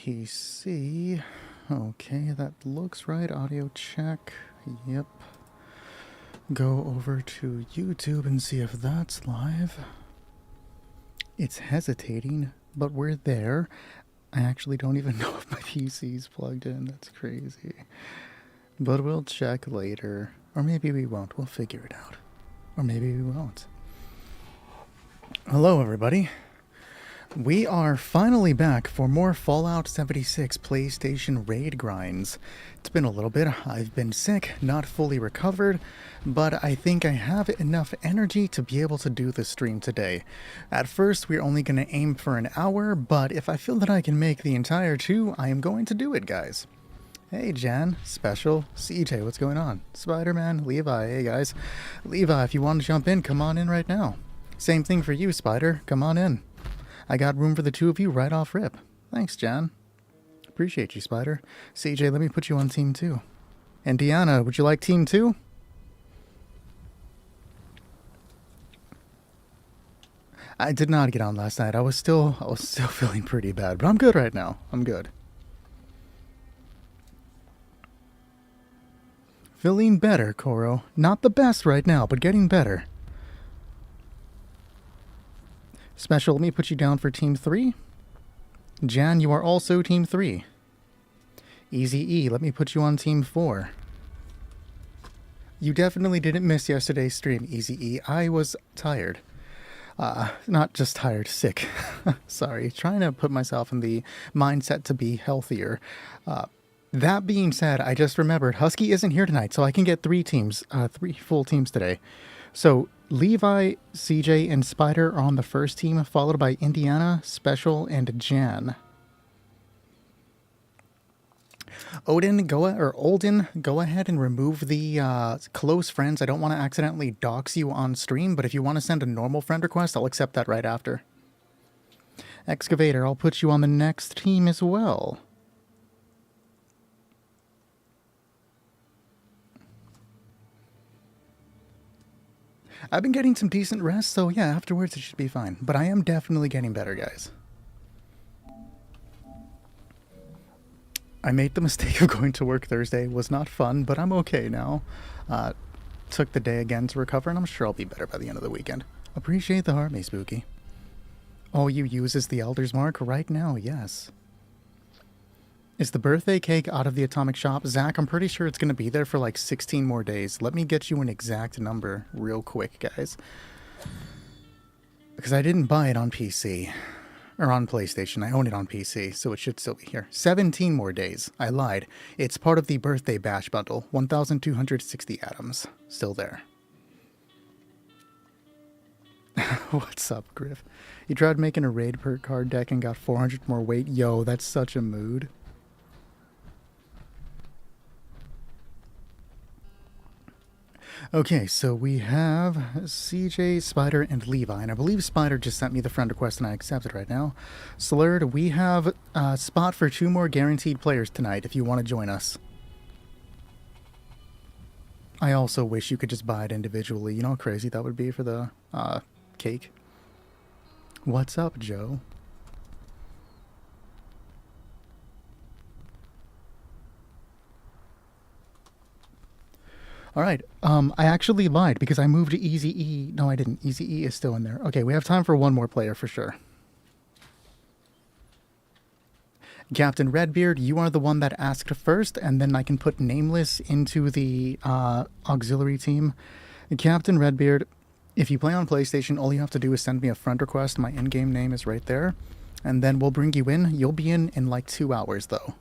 PC. Okay, that looks right. Audio check. Yep. Go over to YouTube and see if that's live. It's hesitating, but we're there. I actually don't even know if my PC's plugged in. That's crazy. But we'll check later. Or maybe we won't. We'll figure it out. Or maybe we won't. Hello, everybody. We are finally back for more Fallout 76 PlayStation raid grinds. It's been a little bit. I've been sick, not fully recovered, but I think I have enough energy to be able to do the stream today. At first, we're only going to aim for an hour, but if I feel that I can make the entire 2, I am going to do it, guys. Hey, Jan, Special, CJ, what's going on? Spider-Man, Levi, hey, guys. Levi, if you want to jump in, come on in right now. Same thing for you, Spider, come on in. I got room for the 2 of you right off rip. Thanks, Jan. Appreciate you, Spider. CJ, let me put you on Team 2. And Deanna, would you like Team 2? I did not get on last night. I was still feeling pretty bad, but I'm good right now. I'm good. Feeling better, Koro. Not the best right now, but getting better. Special, let me put you down for Team 3. Jan, you are also Team 3. Easy E, let me put you on Team 4. You definitely didn't miss yesterday's stream, Easy E. I was tired. Not just tired, sick. Sorry, trying to put myself in the mindset to be healthier. That being said, I just remembered Husky isn't here tonight, so I can get 3 teams, 3 full teams today. So Levi, CJ, and Spider are on the first team, followed by Indiana, Special, and Jan. Olden, go ahead and remove the close friends. I don't want to accidentally dox you on stream, but if you want to send a normal friend request, I'll accept that right after. Excavator, I'll put you on the next team as well. I've been getting some decent rest, so yeah, afterwards it should be fine. But I am definitely getting better, guys. I made the mistake of going to work Thursday. It was not fun, but I'm okay now. Took the day again to recover, and I'm sure I'll be better by the end of the weekend. Appreciate the heart, me Spooky. All you use is the Elder's Mark right now, yes. Is the birthday cake out of the Atomic Shop? Zach, I'm pretty sure it's going to be there for like 16 more days. Let me get you an exact number real quick, guys. Because I didn't buy it on PC. Or on PlayStation. I own it on PC, so it should still be here. 17 more days. I lied. It's part of the birthday bash bundle. 1,260 atoms. Still there. What's up, Griff? You tried making a raid per card deck and got 400 more weight? Yo, that's such a mood. Okay, so we have CJ, Spider, and Levi, and I believe Spider just sent me the friend request and I accept it right now. Slurred, we have a spot for 2 more guaranteed players tonight if you want to join us. I also wish you could just buy it individually. You know how crazy that would be for the cake? What's up, Joe? Alright, I actually lied because I moved to Easy E. No, I didn't. Easy E is still in there. Okay, we have time for 1 more player for sure. Captain Redbeard, you are the one that asked first, and then I can put Nameless into the auxiliary team. Captain Redbeard, if you play on PlayStation, all you have to do is send me a friend request. My in-game name is right there. And then we'll bring you in. You'll be in like 2 hours, though.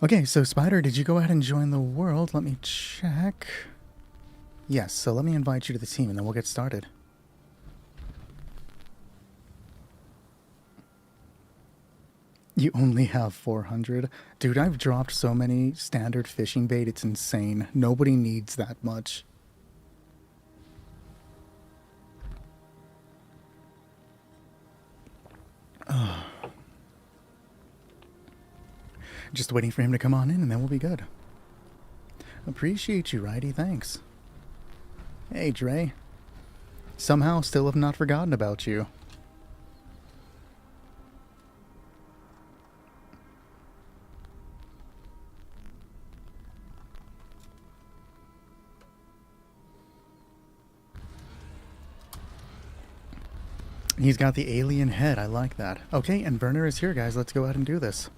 Okay, so Spider, did you go ahead and join the world? Let me check. Yes, so let me invite you to the team and then we'll get started. You only have 400? Dude, I've dropped so many standard fishing bait, it's insane. Nobody needs that much. Just waiting for him to come on in and then we'll be good. Appreciate you, Righty. Thanks. Hey, Dre. Somehow still have not forgotten about you. He's got the alien head. I like that. Okay, and Werner is here, guys. Let's go ahead and do this.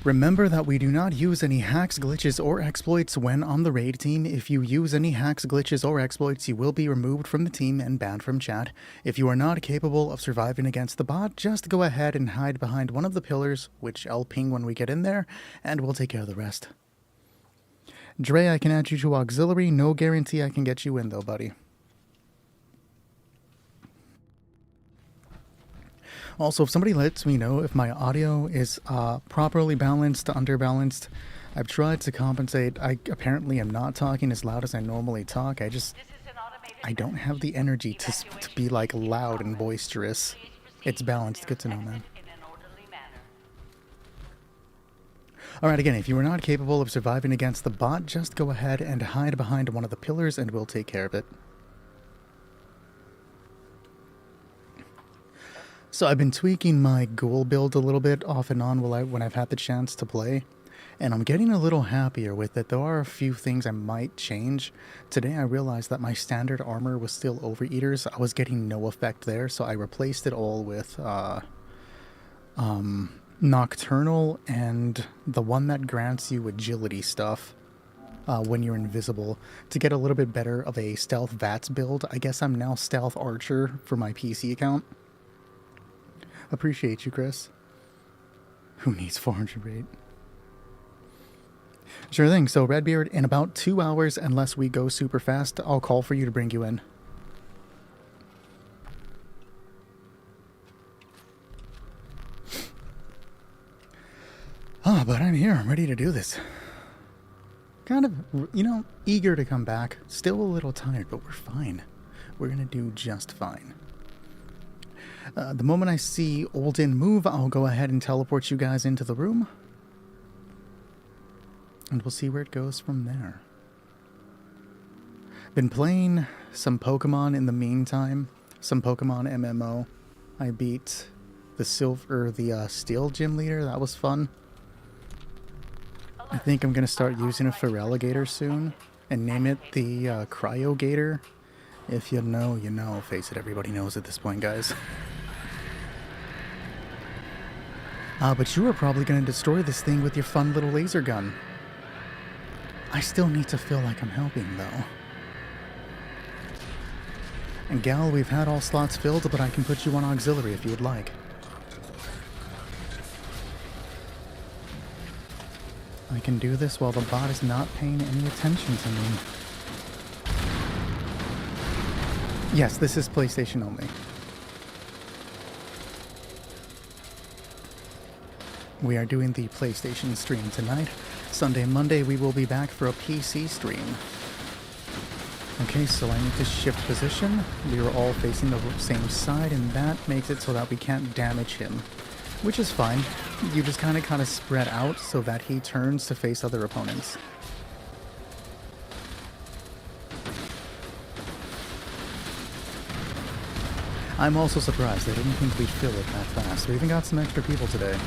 Remember that we do not use any hacks, glitches, or exploits when on the raid team. If you use any hacks, glitches, or exploits, you will be removed from the team and banned from chat. If you are not capable of surviving against the bot, just go ahead and hide behind one of the pillars, which I'll ping when we get in there, and we'll take care of the rest. Dre, I can add you to auxiliary. No guarantee I can get you in, though, buddy. Also, if somebody lets me know if my audio is properly balanced, underbalanced, I've tried to compensate. I apparently am not talking as loud as I normally talk. I don't have the energy to be like loud and boisterous. It's balanced. Good to know, man. Alright, again, if you are not capable of surviving against the bot, just go ahead and hide behind one of the pillars and we'll take care of it. So I've been tweaking my ghoul build a little bit off and on when I've had the chance to play, and I'm getting a little happier with it. There are a few things I might change. Today I realized that my standard armor was still Overeaters. I was getting no effect there, so I replaced it all with Nocturnal and the one that grants you agility stuff when you're invisible to get a little bit better of a stealth VATS build. I guess I'm now stealth archer for my PC account. Appreciate you, Chris. Who needs 400 rate? Sure thing. So, Redbeard, in about 2 hours, unless we go super fast, I'll call for you to bring you in. Ah, but I'm here. I'm ready to do this. Kind of, you know, eager to come back. Still a little tired, but we're fine. We're gonna do just fine. The moment I see Olden move, I'll go ahead and teleport you guys into the room. And we'll see where it goes from there. Been playing some Pokemon in the meantime. Some Pokemon MMO. I beat the Steel Gym Leader. That was fun. I think I'm going to start using a Feraligatr soon. And name it the Cryogator. If you know, you know. Face it, everybody knows at this point, guys. But you are probably going to destroy this thing with your fun little laser gun. I still need to feel like I'm helping, though. And Gal, we've had all slots filled, but I can put you on auxiliary if you would like. I can do this while the bot is not paying any attention to me. Yes, this is PlayStation only. We are doing the PlayStation stream tonight. Sunday and Monday we will be back for a PC stream. Okay, so I need to shift position. We are all facing the same side, and that makes it so that we can't damage him. Which is fine. You just kind of spread out so that he turns to face other opponents. I'm also surprised. I didn't think we'd fill it that fast. We even got some extra people today.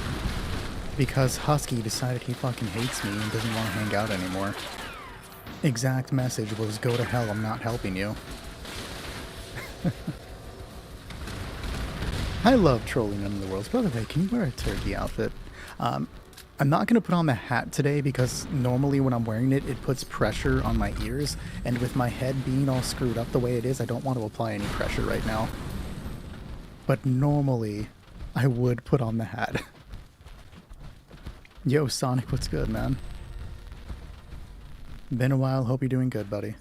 Because Husky decided he fucking hates me and doesn't want to hang out anymore. Exact message was, go to hell, I'm not helping you. I love trolling in the worlds. By the way, can you wear a turkey outfit? I'm not going to put on the hat today because normally when I'm wearing it, it puts pressure on my ears. And with my head being all screwed up the way it is, I don't want to apply any pressure right now. But normally, I would put on the hat. Yo, Sonic, what's good, man? Been a while, hope you're doing good, buddy.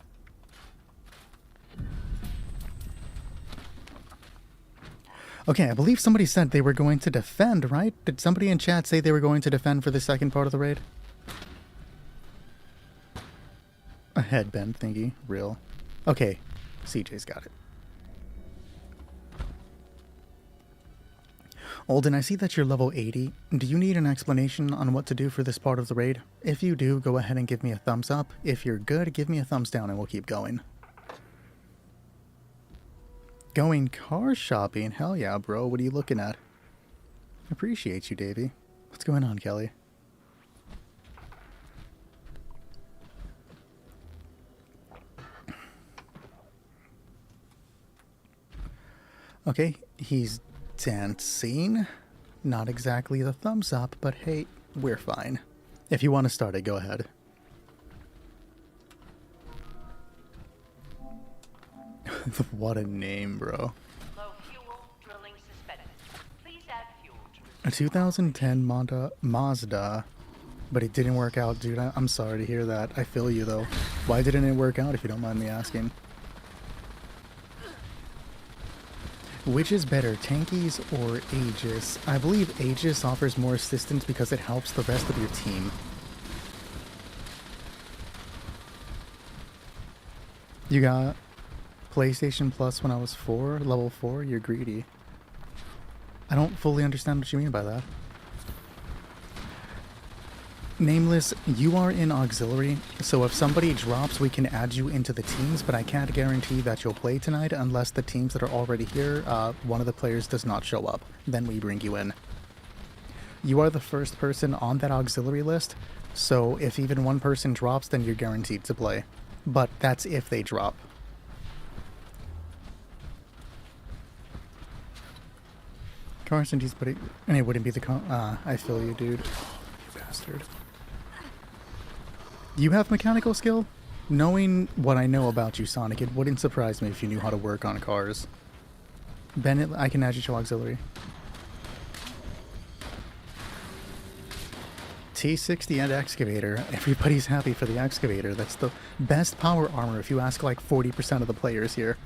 Okay, I believe somebody said they were going to defend, right? Did somebody in chat say they were going to defend for the second part of the raid? A headband thingy, real. Okay, CJ's got it. Olden, I see that you're level 80. Do you need an explanation on what to do for this part of the raid? If you do, go ahead and give me a thumbs up. If you're good, give me a thumbs down and we'll keep going. Going car shopping? Hell yeah, bro. What are you looking at? Appreciate you, Davey. What's going on, Kelly? Okay, he's dancing. Not exactly the thumbs up, but hey, we're fine. If you want to start it, go ahead. What a name, bro. Low fuel, drilling suspended. Please add fuel to A 2010 Mazda, but it didn't work out, dude. I'm sorry to hear that. I feel you, though. Why didn't it work out, if you don't mind me asking? Which is better, Tankies or Aegis? I believe Aegis offers more assistance because it helps the rest of your team. You got PlayStation Plus when I was 4, level 4? You're greedy. I don't fully understand what you mean by that. Nameless, you are in auxiliary, so if somebody drops, we can add you into the teams, but I can't guarantee that you'll play tonight unless the teams that are already here, one of the players does not show up. Then we bring you in. You are the first person on that auxiliary list, so if even one person drops, then you're guaranteed to play. But that's if they drop. Carson, he's putting... And it wouldn't be the... I feel you, dude. You bastard. You have mechanical skill? Knowing what I know about you, Sonic, it wouldn't surprise me if you knew how to work on cars. Bennett, I can add you to auxiliary. T60 and excavator. Everybody's happy for the excavator. That's the best power armor if you ask like 40% of the players here.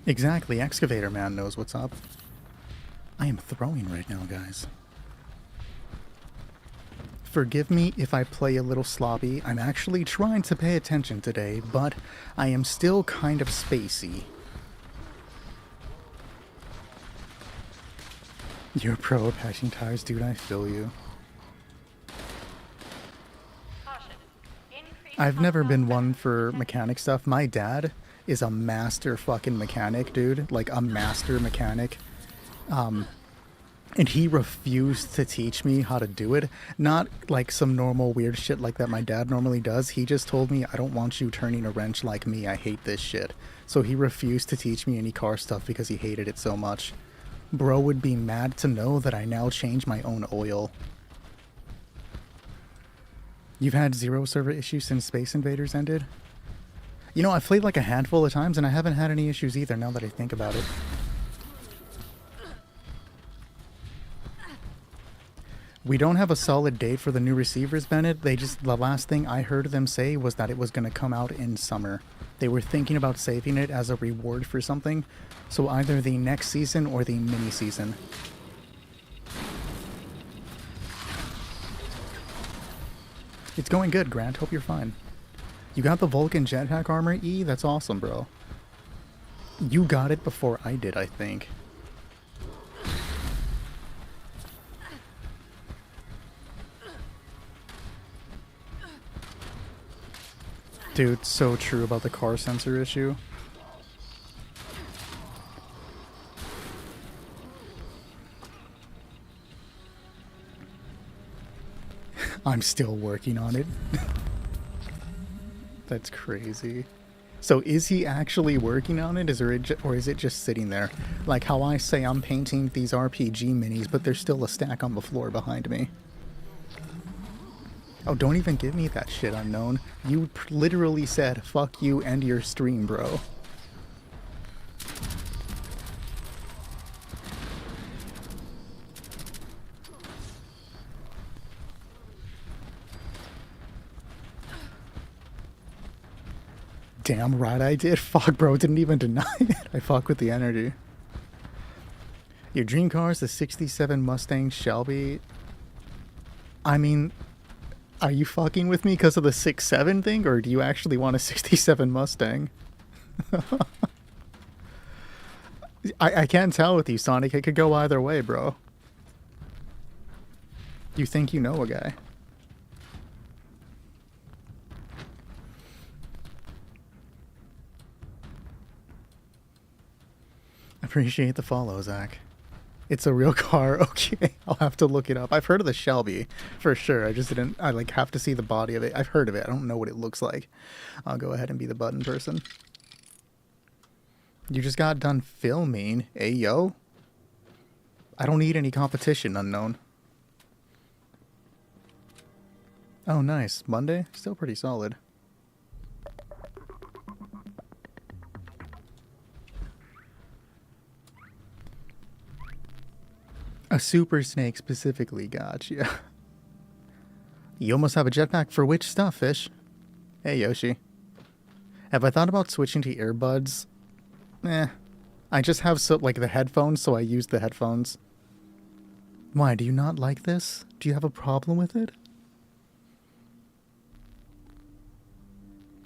Exactly, Excavator Man knows what's up. I am throwing right now, guys. Forgive me if I play a little sloppy. I'm actually trying to pay attention today, but I am still kind of spacey. You're pro at patching tires, dude, I feel you. I've never been one for mechanic stuff. My dad is a master fucking mechanic, dude. Like, a master mechanic. And he refused to teach me how to do it. Not like some normal weird shit like that my dad normally does. He just told me, I don't want you turning a wrench like me. I hate this shit. So he refused to teach me any car stuff because he hated it so much. Bro would be mad to know that I now change my own oil. You've had zero server issues since Space Invaders ended? You know, I've played like a handful of times and I haven't had any issues either now that I think about it. We don't have a solid date for the new receivers, Bennett. The last thing I heard them say was that it was going to come out in summer. They were thinking about saving it as a reward for something. So either the next season or the mini season. It's going good, Grant. Hope you're fine. You got the Vulcan jetpack armor, E? That's awesome, bro. You got it before I did, I think. Dude, so true about the car sensor issue. I'm still working on it. That's crazy. So is he actually working on it, or is it just sitting there? Like how I say I'm painting these RPG minis, but there's still a stack on the floor behind me. Oh, don't even give me that shit, Unknown. You literally said, fuck you and your stream, bro. Damn right I did. Fuck, bro, didn't even deny it. I fuck with the energy. Your dream car is the 67 Mustang Shelby. I mean, are you fucking with me because of the 6.7 thing, or do you actually want a 67 Mustang? I can't tell with you, Sonic. It could go either way, bro. You think you know a guy. Appreciate the follow, Zach. It's a real car. Okay, I'll have to look it up. I've heard of the Shelby, for sure. I just didn't, I like have to see the body of it. I've heard of it. I don't know what it looks like. I'll go ahead and be the button person. You just got done filming. Hey, yo. I don't need any competition, unknown. Oh, nice. Monday? Still pretty solid. A super snake specifically, gotcha. You almost have a jetpack for which stuff, Fish? Hey, Yoshi. Have I thought about switching to earbuds? I just have like the headphones, so I use the headphones. Why, do you not like this? Do you have a problem with it?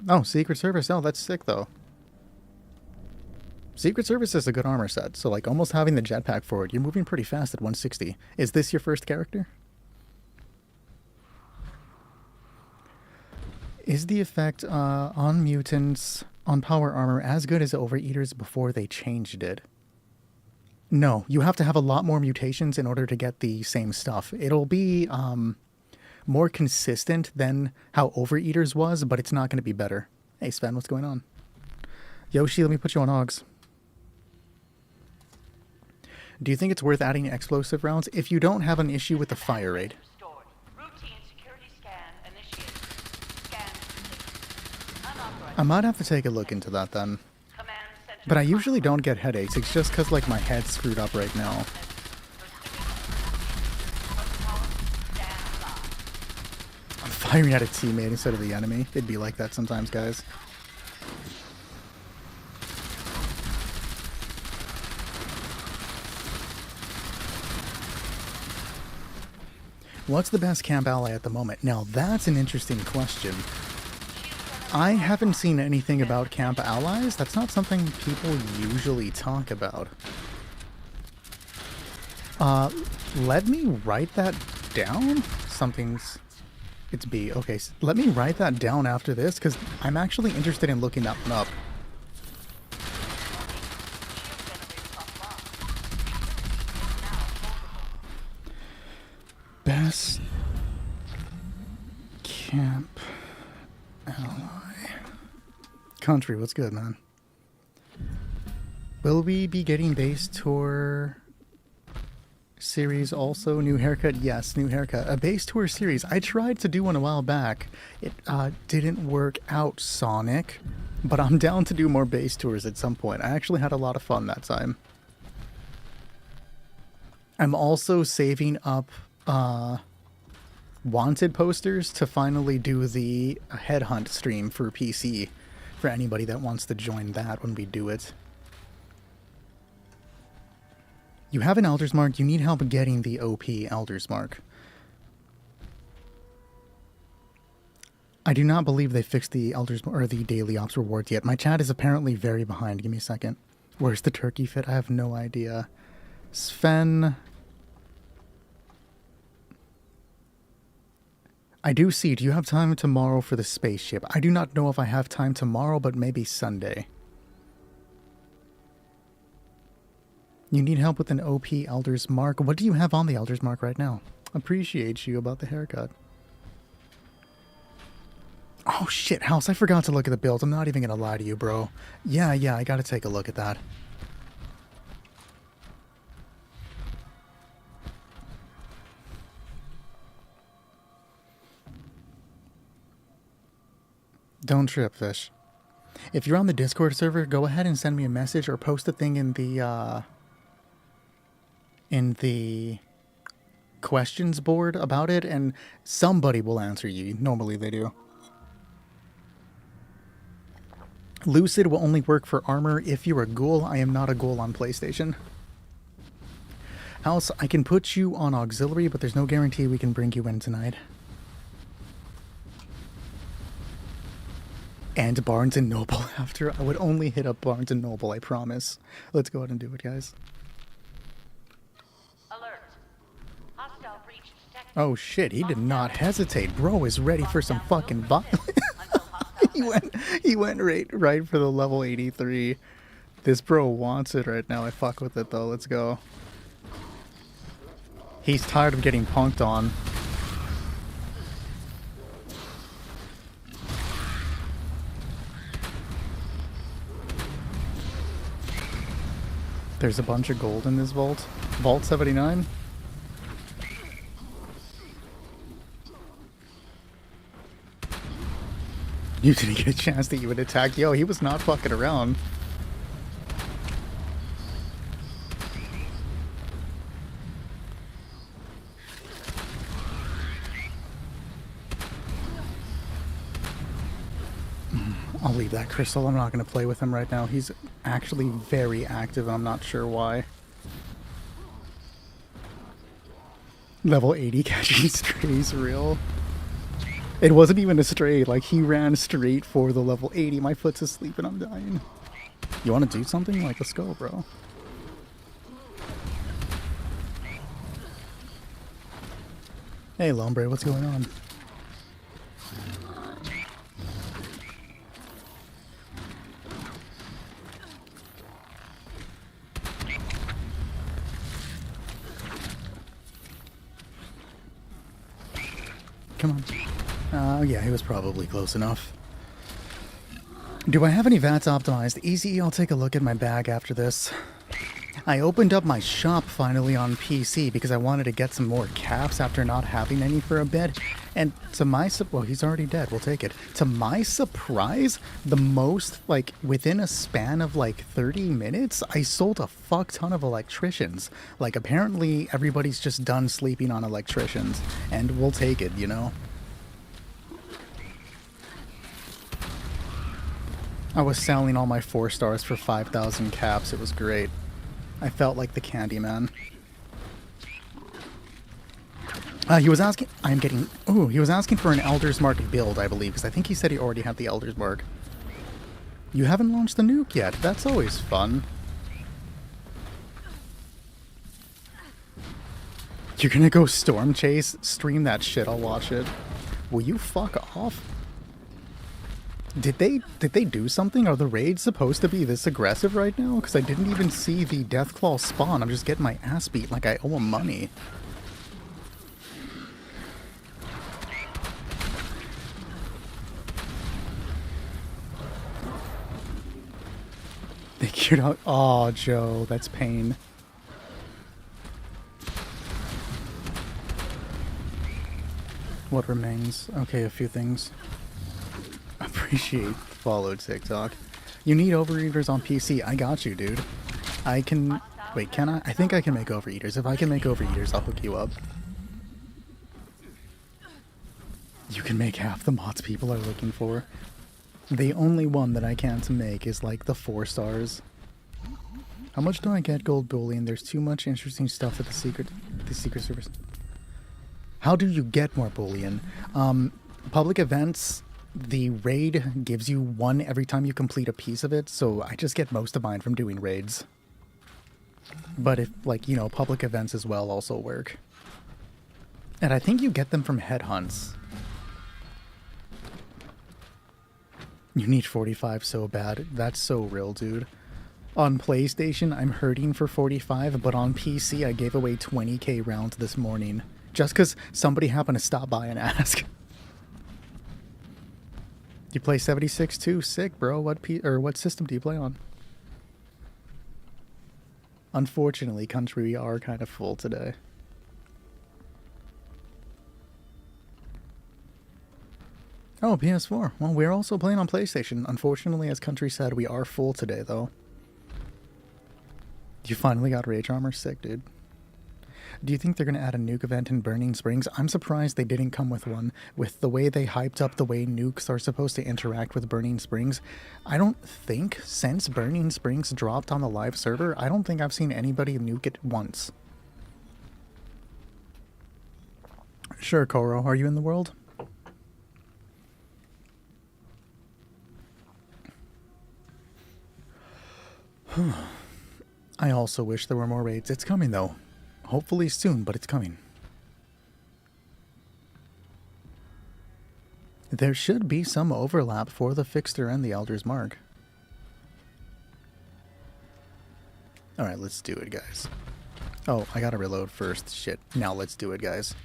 Oh, Secret Service. Oh, that's sick, though. Secret Service is a good armor set, so like almost having the jetpack forward, you're moving pretty fast at 160. Is this your first character? Is the effect on mutants on power armor as good as Overeaters before they changed it? No, you have to have a lot more mutations in order to get the same stuff. It'll be more consistent than how Overeaters was, but it's not going to be better. Hey Sven, what's going on? Yoshi, let me put you on Augs. Do you think it's worth adding explosive rounds if you don't have an issue with the fire rate? Routine security scan initiated. Scan complete. Unauthorized. I might have to take a look into that then. Command center. But I usually don't get headaches. It's just because like my head's screwed up right now. I'm firing at a teammate instead of the enemy. It'd be like that sometimes, guys. What's the best camp ally at the moment? Now, that's an interesting question. I haven't seen anything about camp allies. That's not something people usually talk about. Let me write that down. It's B. Okay, so let me write that down after this, because I'm actually interested in looking that one up. Best camp ally. Country, what's good, man? Will we be getting base tour series also? New haircut? Yes, new haircut. A base tour series. I tried to do one a while back. It didn't work out, Sonic. But I'm down to do more base tours at some point. I actually had a lot of fun that time. I'm also saving up wanted posters to finally do the headhunt stream for PC for anybody that wants to join that when we do it. You have an Elder's Mark, you need help getting the OP Elder's Mark. I do not believe they fixed the Elder's or the Daily Ops reward yet. My chat is apparently very behind. Give me a second. Where's the turkey fit? I have no idea. Sven. I do see. Do you have time tomorrow for the spaceship? I do not know if I have time tomorrow, but maybe Sunday. You need help with an OP Elder's Mark. What do you have on the Elder's Mark right now? Appreciate you about the haircut. Oh shit, House, I forgot to look at the build. I'm not even gonna lie to you, bro. Yeah, I gotta take a look at that. Don't trip, Fish. If you're on the Discord server, go ahead and send me a message or post a thing in the questions board about it, and somebody will answer you. Normally they do. Lucid will only work for armor if you're a ghoul. I am not a ghoul on PlayStation. House, I can put you on auxiliary, but there's no guarantee we can bring you in tonight. And Barnes & Noble after. I would only hit up Barnes & Noble, I promise. Let's go ahead and do it, guys. Alert. Hostile breach detected. Oh shit, he did not hesitate. Bro is ready for some fucking violence. he went right for the level 83. This bro wants it right now. I fuck with it though. Let's go. He's tired of getting punked on. There's a bunch of gold in this vault. Vault 79? You didn't get a chance to even attack. Yo, he was not fucking around. I'll leave that crystal. I'm not going to play with him right now. He's actually very active and I'm not sure why. Level 80 catching strays real. It wasn't even a stray. Like, he ran straight for the level 80. My foot's asleep and I'm dying. You want to do something? Like, let's go, bro. Hey, Lombre, what's going on? Come on. Yeah, he was probably close enough. Do I have any VATs optimized? Easy, I'll take a look at my bag after this. I opened up my shop finally on PC because I wanted to get some more caps after not having any for a bit. And to my well, he's already dead. We'll take it. To my surprise, the most, like, within a span of like 30 minutes, I sold a fuck ton of electricians. Like, apparently everybody's just done sleeping on electricians. And we'll take it, you know? I was selling all my 4 stars for 5,000 caps. It was great. I felt like the Candyman. He was asking... I'm getting... Ooh, he was asking for an Elder's Mark build, I believe, because I think he said he already had the Elder's Mark. You haven't launched the nuke yet. That's always fun. You're gonna go storm chase? Stream that shit. I'll watch it. Will you fuck off? Did they do something? Are the raids supposed to be this aggressive right now? Because I didn't even see the Deathclaw spawn. I'm just getting my ass beat like I owe them money. They cured out. Aw, Joe, that's pain. What remains? Okay, a few things. Appreciate follow TikTok. You need overeaters on PC. I got you, dude. I can... Wait, can I? I think I can make overeaters. If I can make overeaters, I'll hook you up. You can make half the mods people are looking for. The only one that I can't make is like the 4 stars. How much do I get gold bullion? There's too much interesting stuff at the secret service. How do you get more bullion? Public events, the raid gives you 1 every time you complete a piece of it, so I just get most of mine from doing raids. But if, like, you know, public events as well also work. And I think you get them from headhunts. You need 45 so bad. That's so real, dude. On PlayStation, I'm hurting for 45, but on PC, I gave away 20k rounds this morning. Just because somebody happened to stop by and ask. You play 76 too? Sick, bro. What system do you play on? Unfortunately, country, we are kind of full today. Oh, PS4. Well, we're also playing on PlayStation. Unfortunately, as Country said, we are full today, though. You finally got Rage Armor? Sick, dude. Do you think they're going to add a nuke event in Burning Springs? I'm surprised they didn't come with one. With the way they hyped up the way nukes are supposed to interact with Burning Springs, I don't think, since Burning Springs dropped on the live server, I don't think I've seen anybody nuke it once. Sure, Koro. Are you in the world? I also wish there were more raids. It's coming, though. Hopefully soon, but it's coming. There should be some overlap for the Fixter and the Elder's Mark. Alright, let's do it, guys. Oh, I gotta reload first. Shit. Now let's do it, guys.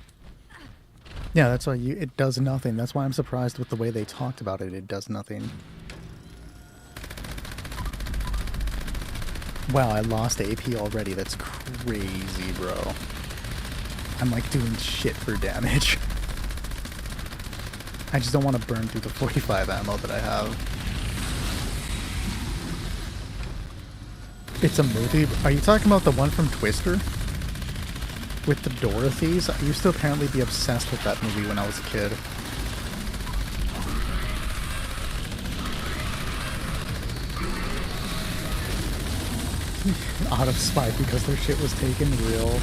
Yeah, that's why it does nothing. That's why I'm surprised with the way they talked about it. It does nothing. Wow, I lost AP already. That's crazy, bro. I'm like doing shit for damage. I just don't want to burn through the 45 ammo that I have. It's a movie? Are you talking about the one from Twister? With the Dorothys? I used to apparently be obsessed with that movie when I was a kid. Out of spite because their shit was taken real.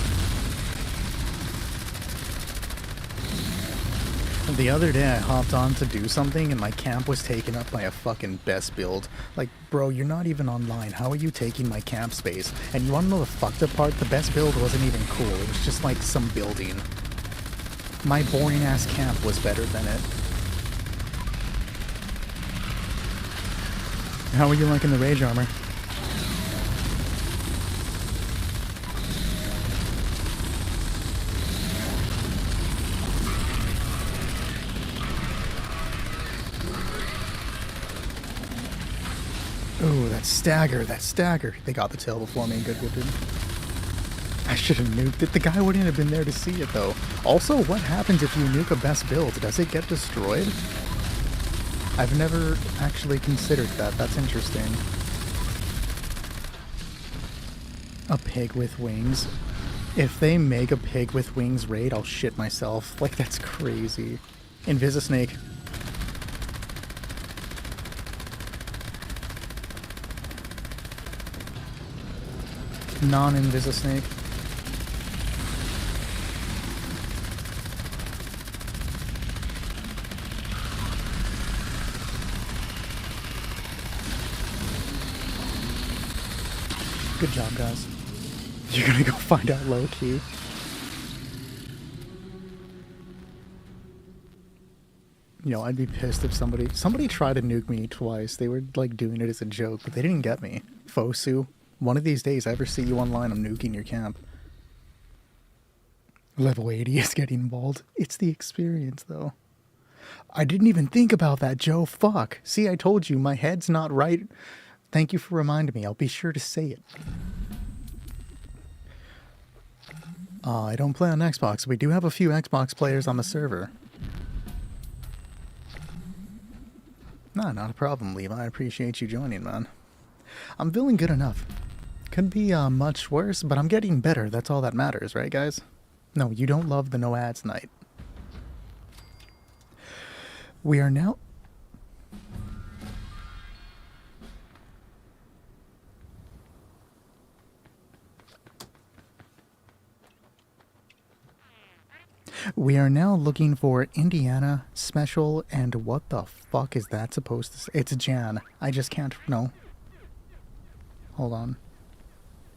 The other day I hopped on to do something and my camp was taken up by a fucking best build. Like, bro, you're not even online. How are you taking my camp space? And you wanna know the fucked up part? The best build wasn't even cool. It was just like some building. My boring ass camp was better than it. How are you liking the rage armor? Ooh, that stagger, that stagger. They got the tail before me. Good. I should have nuked it. The guy wouldn't have been there to see it, though. Also, what happens if you nuke a best build? Does it get destroyed? I've never actually considered that. That's interesting. A pig with wings. If they make a pig with wings raid, I'll shit myself. Like, that's crazy. Invisisnake. Non-Invisisnake. Good job, guys. You're gonna go find out low-key. You know, I'd be pissed if somebody tried to nuke me twice. They were, like, doing it as a joke, but they didn't get me. Fosu. One of these days, I ever see you online, I'm nuking your camp. Level 80 is getting bald. It's the experience, though. I didn't even think about that, Joe. Fuck. See, I told you, my head's not right. Thank you for reminding me. I'll be sure to say it. I don't play on Xbox. We do have a few Xbox players on the server. Nah, not a problem, Levi. I appreciate you joining, man. I'm feeling good enough. Could be much worse, but I'm getting better. That's all that matters, right, guys? No, you don't love the no ads night. We are now... We are now looking for Indiana Special, and what the fuck is that supposed to say? It's Jan. I just can't... No. Hold on.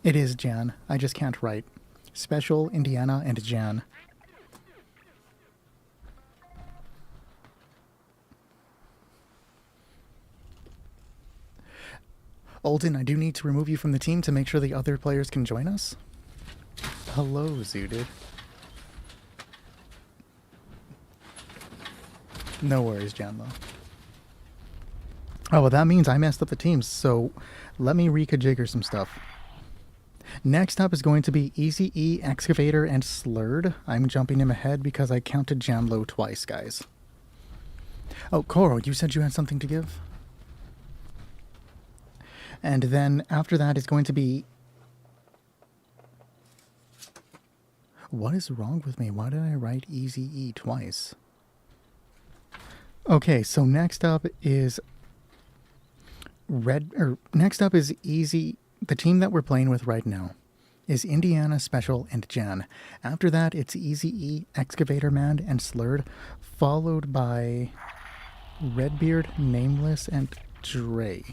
It is Jan. I just can't write. Special, Indiana, and Jan. Alden, I do need to remove you from the team to make sure the other players can join us. Hello, Zoodid. No worries, Jan, though. Oh, well, that means I messed up the teams, so let me rejigger some stuff. Next up is going to be Easy E, Excavator, and Slurred. I'm jumping him ahead because I counted Janlo twice, guys. Oh, Koro, you said you had something to give? And then after that is going to be... What is wrong with me? Why did I write Easy E twice? Okay, so next up is... Next up is Easy... The team that we're playing with right now is Indiana, Special, and Jan. After that, it's Easy E, Excavator Man, and Slurred, followed by Redbeard, Nameless, and Dre.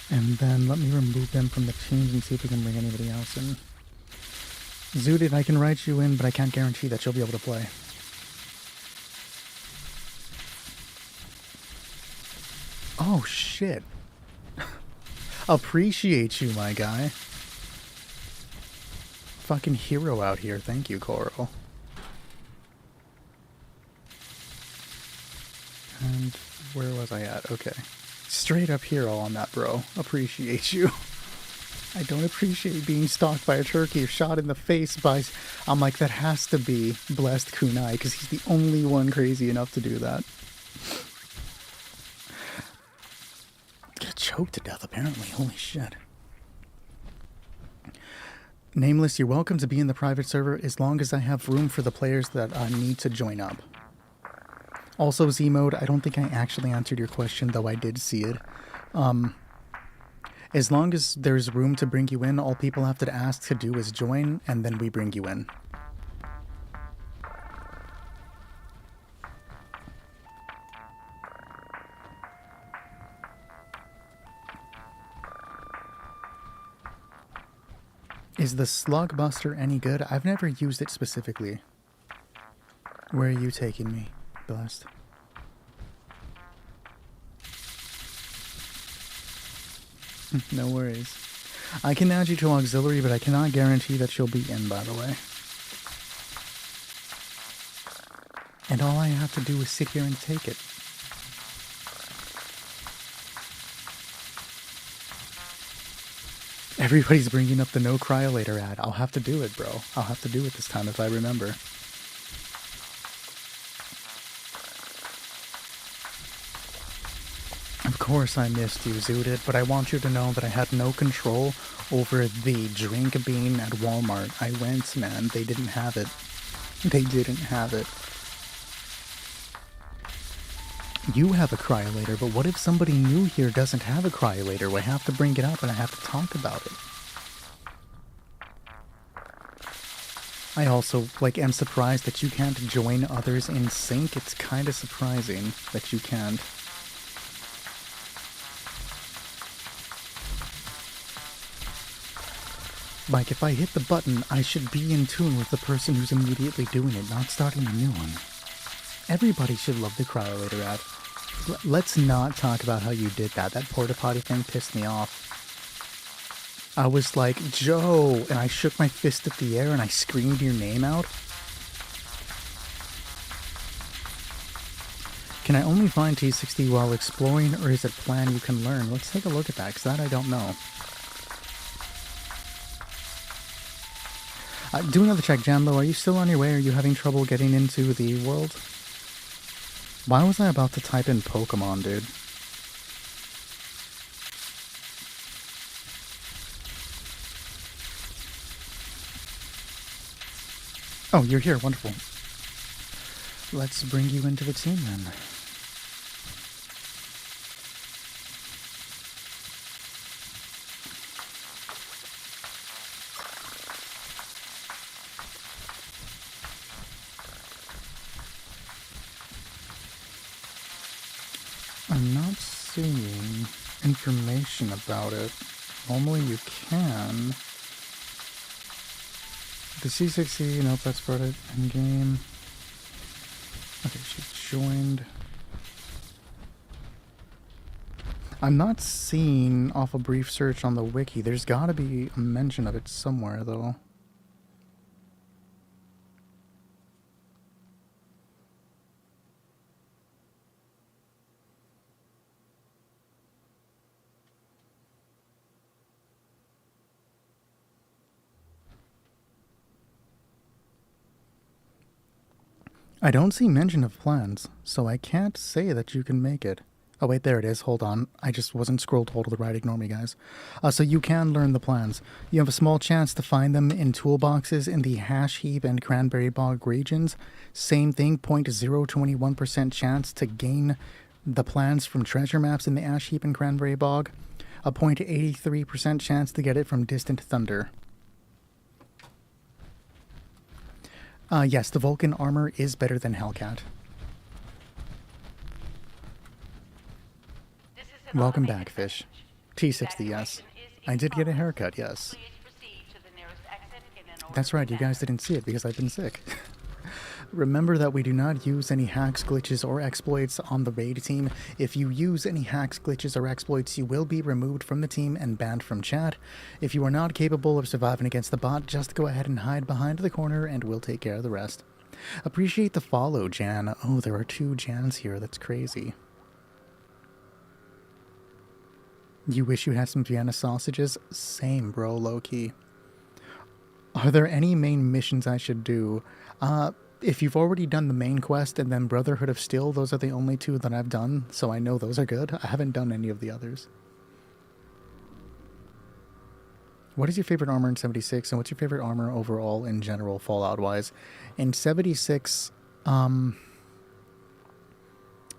And then let me remove them from the teams and see if we can bring anybody else in. Zooted, I can write you in, but I can't guarantee that you'll be able to play. Oh, shit. Appreciate you, my guy. Fucking hero out here. Thank you, Coral. And where was I at? Okay. Straight up hero on that, bro. Appreciate you. I don't appreciate being stalked by a turkey or shot in the face by... I'm like, that has to be Blessed Kunai, because he's the only one crazy enough to do that. Get choked to death, apparently. Holy shit. Nameless, you're welcome to be in the private server as long as I have room for the players that need to join up. Also, Z-Mode, I don't think I actually answered your question, though I did see it. As long as there's room to bring you in, all people have to ask to do is join, and then we bring you in. Is the Slugbuster any good? I've never used it specifically. Where are you taking me, Blessed? No worries. I can add you to auxiliary, but I cannot guarantee that you'll be in, by the way. And all I have to do is sit here and take it. Everybody's bringing up the no cryolator ad. I'll have to do it, bro. I'll have to do it this time if I remember. Of course I missed you, Zooted, but I want you to know that I had no control over the drink bean at Walmart. I went, man. They didn't have it. They didn't have it. You have a cryolator, but what if somebody new here doesn't have a cryolator? I have to bring it up and I have to talk about it. I also, am surprised that you can't join others in sync. It's kind of surprising that you can't. Like, if I hit the button, I should be in tune with the person who's immediately doing it, not starting a new one. Everybody should love the cryolator ad. Let's not talk about how you did that. That porta potty thing pissed me off. I was like, Joe, and I shook my fist at the air and I screamed your name out. Can I only find T60 while exploring, or is it plan you can learn? Let's take a look at that, because that I don't know. Do another check, Jambo. Are you still on your way? Are you having trouble getting into the world? Why was I about to type in Pokemon, dude? Oh, you're here. Wonderful. Let's bring you into the team, then. I'm not seeing information about it. Normally you can. The C60, nope, that's brought it in game. Okay, she joined. I'm not seeing off a brief search on the wiki. There's gotta be a mention of it somewhere, though. I don't see mention of plans, so I can't say that you can make it. Oh wait, there it is. Hold on. I just wasn't scrolled all to the right. Ignore me, guys. So you can learn the plans. You have a small chance to find them in toolboxes in the Hash Heap and Cranberry Bog regions. Same thing, 0.021% chance to gain the plans from treasure maps in the Ash Heap and Cranberry Bog. A 0.83% chance to get it from Distant Thunder. Yes, the Vulcan armor is better than Hellcat. Welcome back, Fish. T60, yes. I did get a haircut, yes. That's right, you guys didn't see it because I've been sick. Remember that we do not use any hacks, glitches, or exploits on the raid team. If you use any hacks, glitches, or exploits, you will be removed from the team and banned from chat. If you are not capable of surviving against the bot, just go ahead and hide behind the corner and we'll take care of the rest. Appreciate the follow, Jan. Oh, there are 2 Jans here. That's crazy. You wish you had some Vienna sausages? Same, bro, low-key. Are there any main missions I should do? If you've already done the main quest and then Brotherhood of Steel, those are the only 2 that I've done, so I know those are good. I haven't done any of the others. What is your favorite armor in 76, and what's your favorite armor overall in general, Fallout-wise? In 76,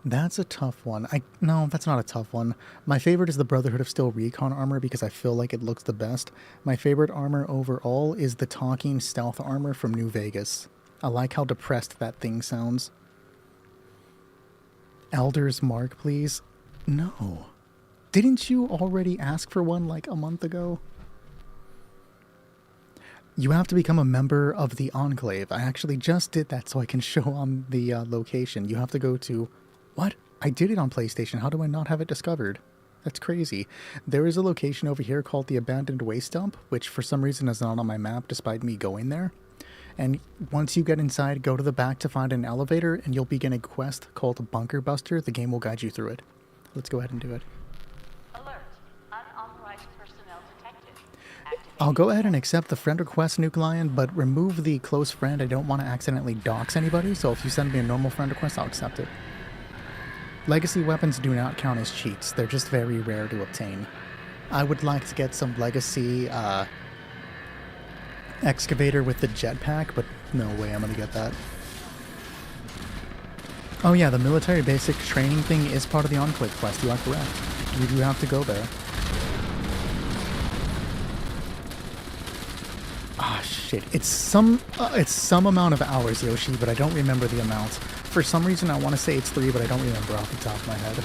that's a tough one. No, that's not a tough one. My favorite is the Brotherhood of Steel Recon armor because I feel like it looks the best. My favorite armor overall is the Talking Stealth armor from New Vegas. I like how depressed that thing sounds. Elder's Mark, please? No. Didn't you already ask for one like a month ago? You have to become a member of the Enclave. I actually just did that so I can show on the location. You have to go to... What? I did it on PlayStation. How do I not have it discovered? That's crazy. There is a location over here called the Abandoned Waste Dump, which for some reason is not on my map despite me going there. And once you get inside, go to the back to find an elevator, and you'll begin a quest called Bunker Buster. The game will guide you through it. Let's go ahead and do it. Alert. Unauthorized personnel detected. I'll go ahead and accept the friend request, Nuke Lion, but remove the close friend. I don't want to accidentally dox anybody, so if you send me a normal friend request, I'll accept it. Legacy weapons do not count as cheats. They're just very rare to obtain. I would like to get some Legacy, excavator with the jetpack, but no way I'm gonna get that. Oh yeah, the military basic training thing is part of the Enclave quest. You are correct. You do have to go there. Ah, shit. It's some amount of hours, Yoshi, but I don't remember the amount. For some reason, I want to say it's 3, but I don't remember off the top of my head.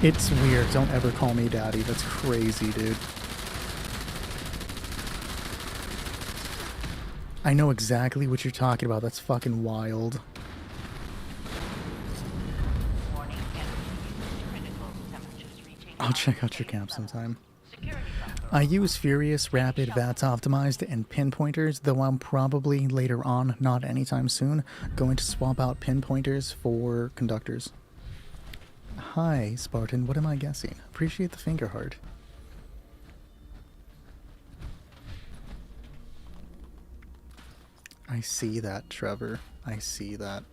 It's weird. Don't ever call me daddy. That's crazy, dude. I know exactly what you're talking about. That's fucking wild. Warning, critical temperatures reaching. I'll check out your camp sometime. Security buffer. I use Furious, Rapid, VATS Optimized, and pinpointers, though I'm probably later on, not anytime soon, going to swap out pinpointers for conductors. Hi, Spartan. What am I guessing? Appreciate the finger heart. I see that, Trevor. I see that.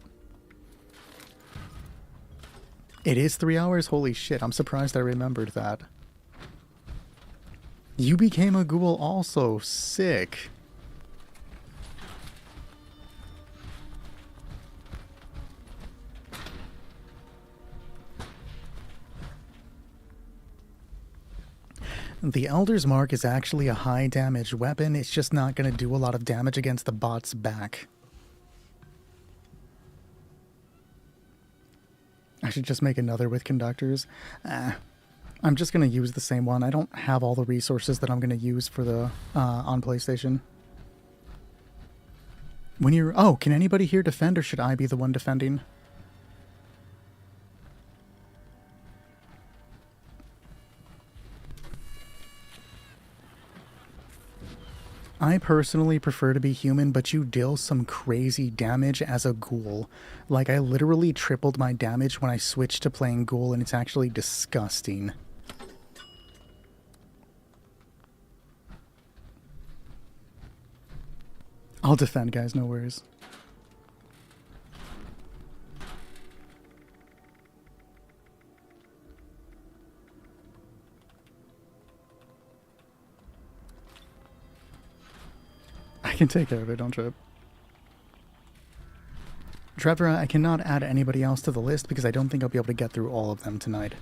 It is 3 hours? Holy shit, I'm surprised I remembered that. You became a ghoul also. Sick. The Elder's Mark is actually a high damage weapon. It's just not going to do a lot of damage against the bot's back. I should just make another with conductors. I'm just going to use the same one. I don't have all the resources that I'm going to use for the on PlayStation. When you're... Oh, can anybody here defend, or should I be the one defending? I personally prefer to be human, but you deal some crazy damage as a ghoul. Like, I literally tripled my damage when I switched to playing ghoul, and it's actually disgusting. I'll defend, guys, no worries. I can take care of it, don't trip. Trevor, I cannot add anybody else to the list because I don't think I'll be able to get through all of them tonight.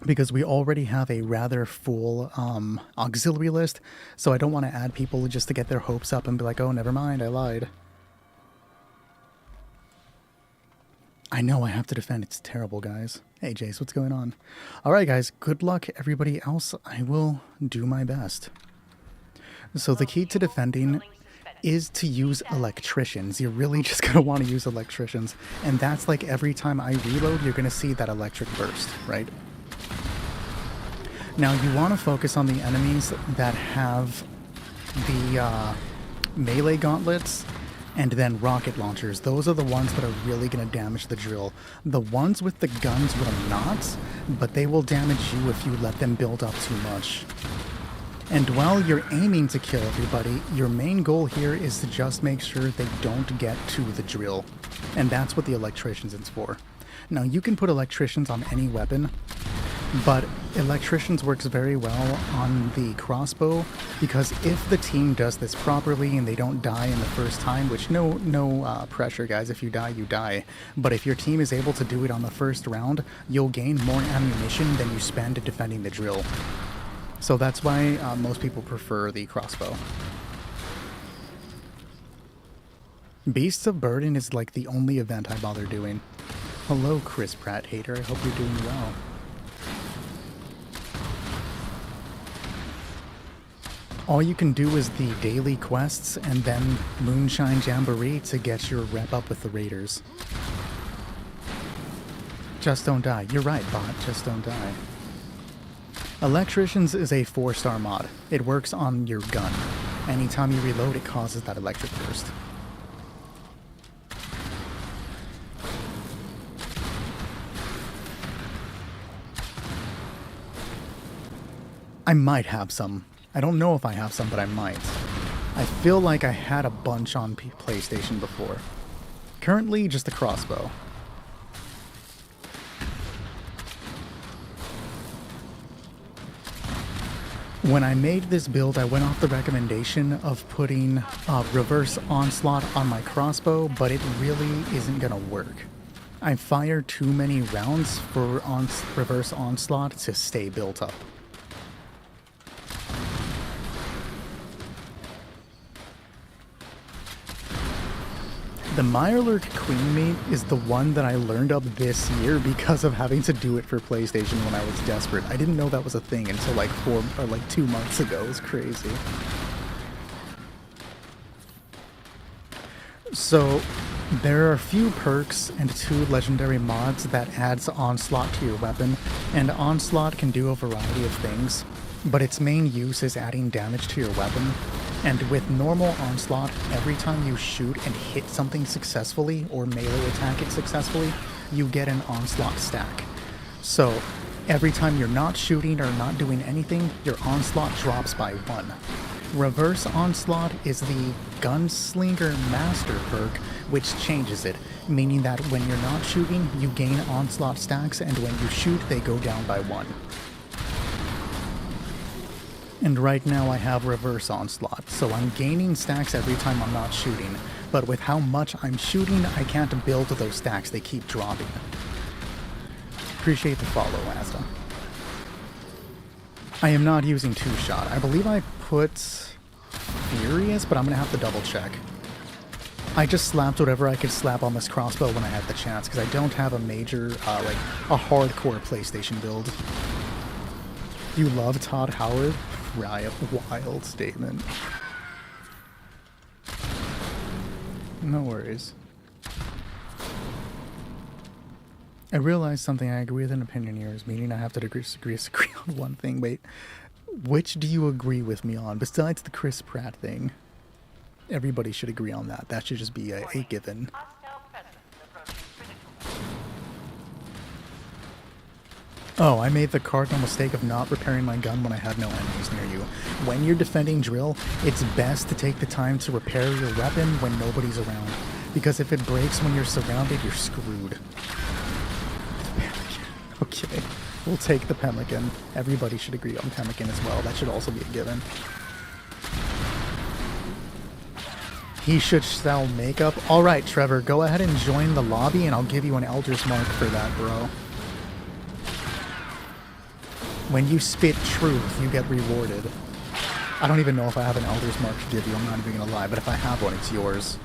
Because we already have a rather full auxiliary list, so I don't want to add people just to get their hopes up and be like, oh, never mind, I lied. I know I have to defend. It's terrible, guys. Hey Jace, what's going on? Alright guys, good luck everybody else. I will do my best. So the key to defending is to use electricians. You're really just going to want to use electricians. And that's like every time I reload, you're going to see that electric burst, right? Now you want to focus on the enemies that have the melee gauntlets and then rocket launchers. Those are the ones that are really going to damage the drill. The ones with the guns will not, but they will damage you if you let them build up too much. And while you're aiming to kill everybody, your main goal here is to just make sure they don't get to the drill. And that's what the electricians is for. Now you can put electricians on any weapon, but electricians works very well on the crossbow, because if the team does this properly and they don't die in the first time, which no pressure guys, if you die, you die. But if your team is able to do it on the first round, you'll gain more ammunition than you spend defending the drill. So that's why most people prefer the crossbow. Beasts of Burden is like the only event I bother doing. Hello Chris Pratt hater, I hope you're doing well. All you can do is the daily quests and then Moonshine Jamboree to get your rep up with the raiders. Just don't die. You're right, bot. Just don't die. Electricians is a 4-star mod. It works on your gun. Anytime you reload, it causes that electric burst. I might have some. I don't know if I have some, but I might. I feel like I had a bunch on PlayStation before. Currently, just a crossbow. When I made this build, I went off the recommendation of putting reverse onslaught on my crossbow, but it really isn't gonna work. I fire too many rounds for reverse onslaught to stay built up. The Mirelurk Queen Meat is the one that I learned up this year because of having to do it for PlayStation when I was desperate. I didn't know that was a thing until like 2 months ago. It was crazy. So there are a few perks and 2 legendary mods that adds Onslaught to your weapon, and Onslaught can do a variety of things, but its main use is adding damage to your weapon. And with normal Onslaught, every time you shoot and hit something successfully or melee attack it successfully, you get an Onslaught stack. So every time you're not shooting or not doing anything, your Onslaught drops by 1. Reverse Onslaught is the Gunslinger Master perk, which changes it, meaning that when you're not shooting, you gain Onslaught stacks, and when you shoot, they go down by 1. And right now I have Reverse Onslaught, so I'm gaining stacks every time I'm not shooting, but with how much I'm shooting, I can't build those stacks, they keep dropping. Appreciate the follow, Asta. I am not using 2-shot. I believe I put Furious, but I'm gonna have to double check. I just slapped whatever I could slap on this crossbow when I had the chance, because I don't have a major, like, a hardcore PlayStation build. You love Todd Howard? Riot, wild statement. No worries. I realized something. I agree with an opinion here, meaning I have to disagree on one thing. Wait, which do you agree with me on besides the Chris Pratt thing? Everybody should agree on that. That should just be a given. Oh, I made the cardinal mistake of not repairing my gun when I had no enemies near you. When you're defending drill, it's best to take the time to repair your weapon when nobody's around. Because if it breaks when you're surrounded, you're screwed. Okay, we'll take the pemmican. Everybody should agree on pemmican as well. That should also be a given. He should sell makeup. Alright, Trevor, go ahead and join the lobby and I'll give you an Elder's Mark for that, bro. When you spit truth, you get rewarded. I don't even know if I have an Elder's Mark to give you, I'm not even gonna lie, but if I have one, it's yours.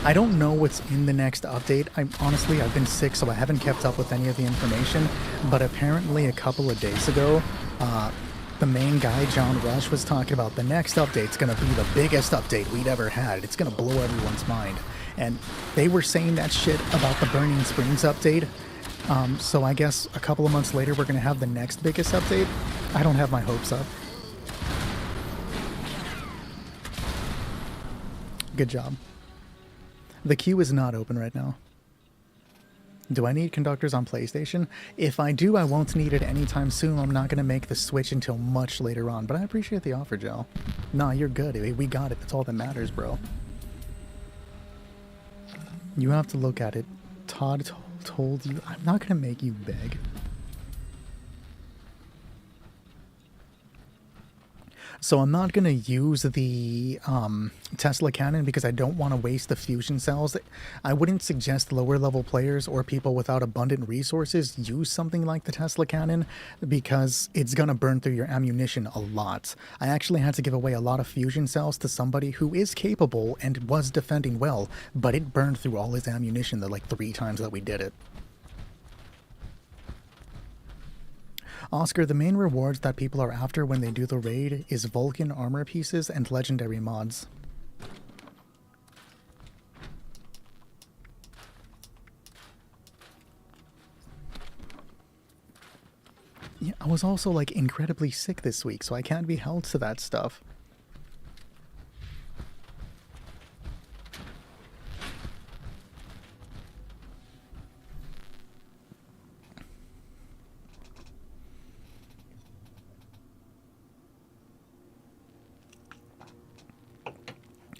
I don't know what's in the next update. Honestly, I've been sick, so I haven't kept up with any of the information. But apparently, a couple of days ago, the main guy, John Rush, was talking about the next update's going to be the biggest update we'd ever had. It's going to blow everyone's mind. And they were saying that shit about the Burning Springs update. So I guess a couple of months later, we're going to have the next biggest update. I don't have my hopes up. Good job. The queue is not open right now. Do I need conductors on PlayStation? If I do, I won't need it anytime soon. I'm not going to make the switch until much later on. But I appreciate the offer, Joe. Nah, you're good. We got it. That's all that matters, bro. You have to look at it. Todd told you. I'm not going to make you beg. So I'm not going to use the Tesla cannon because I don't want to waste the fusion cells. I wouldn't suggest lower level players or people without abundant resources use something like the Tesla cannon because it's going to burn through your ammunition a lot. I actually had to give away a lot of fusion cells to somebody who is capable and was defending well, but it burned through all his ammunition the 3 times that we did it. Oscar, the main rewards that people are after when they do the raid is Vulcan armor pieces and legendary mods. Yeah, I was also incredibly sick this week, so I can't be held to that stuff.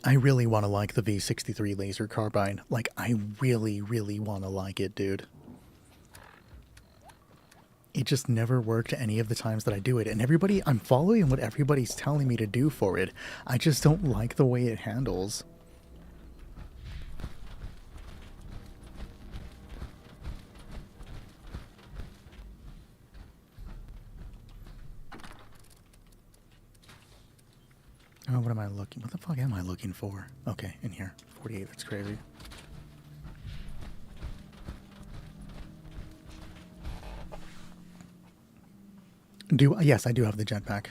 I really want to like the V63 laser carbine. I really, really want to like it, dude. It just never worked any of the times that I do it. And I'm following what everybody's telling me to do for it. I just don't like the way it handles. Oh, what am I looking? What the fuck am I looking for? Okay, in here. 48, that's crazy. Yes, I do have the jetpack.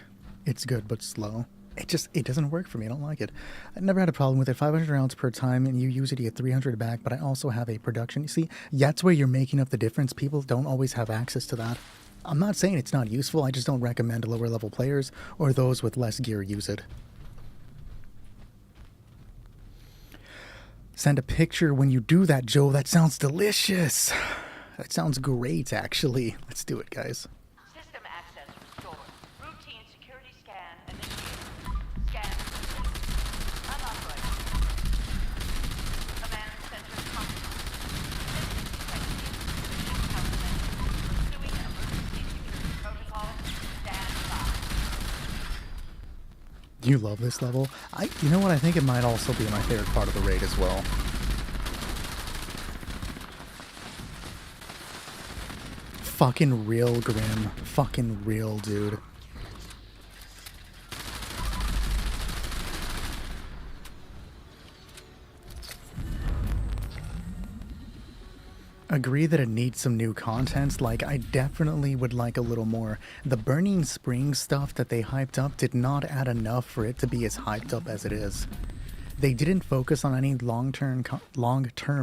It's good, but slow. It doesn't work for me. I don't like it. I never had a problem with it. 500 rounds per time, and you use it, you get 300 back, but I also have a production. You see, that's where you're making up the difference. People don't always have access to that. I'm not saying it's not useful. I just don't recommend lower level players or those with less gear use it. Send a picture when you do that, Joe. That sounds delicious. That sounds great, actually. Let's do it, guys. System access restored. Routine security scan initiated. Scan unauthorized. Command center compromised. Pursuing emergency security protocol. Stand by. You love this level? You know what? I think it might also be my favorite part of the raid as well. Fucking real, Grim. Fucking real, dude. Agree that it needs some new content. I definitely would like a little more. The Burning Springs stuff that they hyped up did not add enough for it to be as hyped up as it is. They didn't focus on any long-term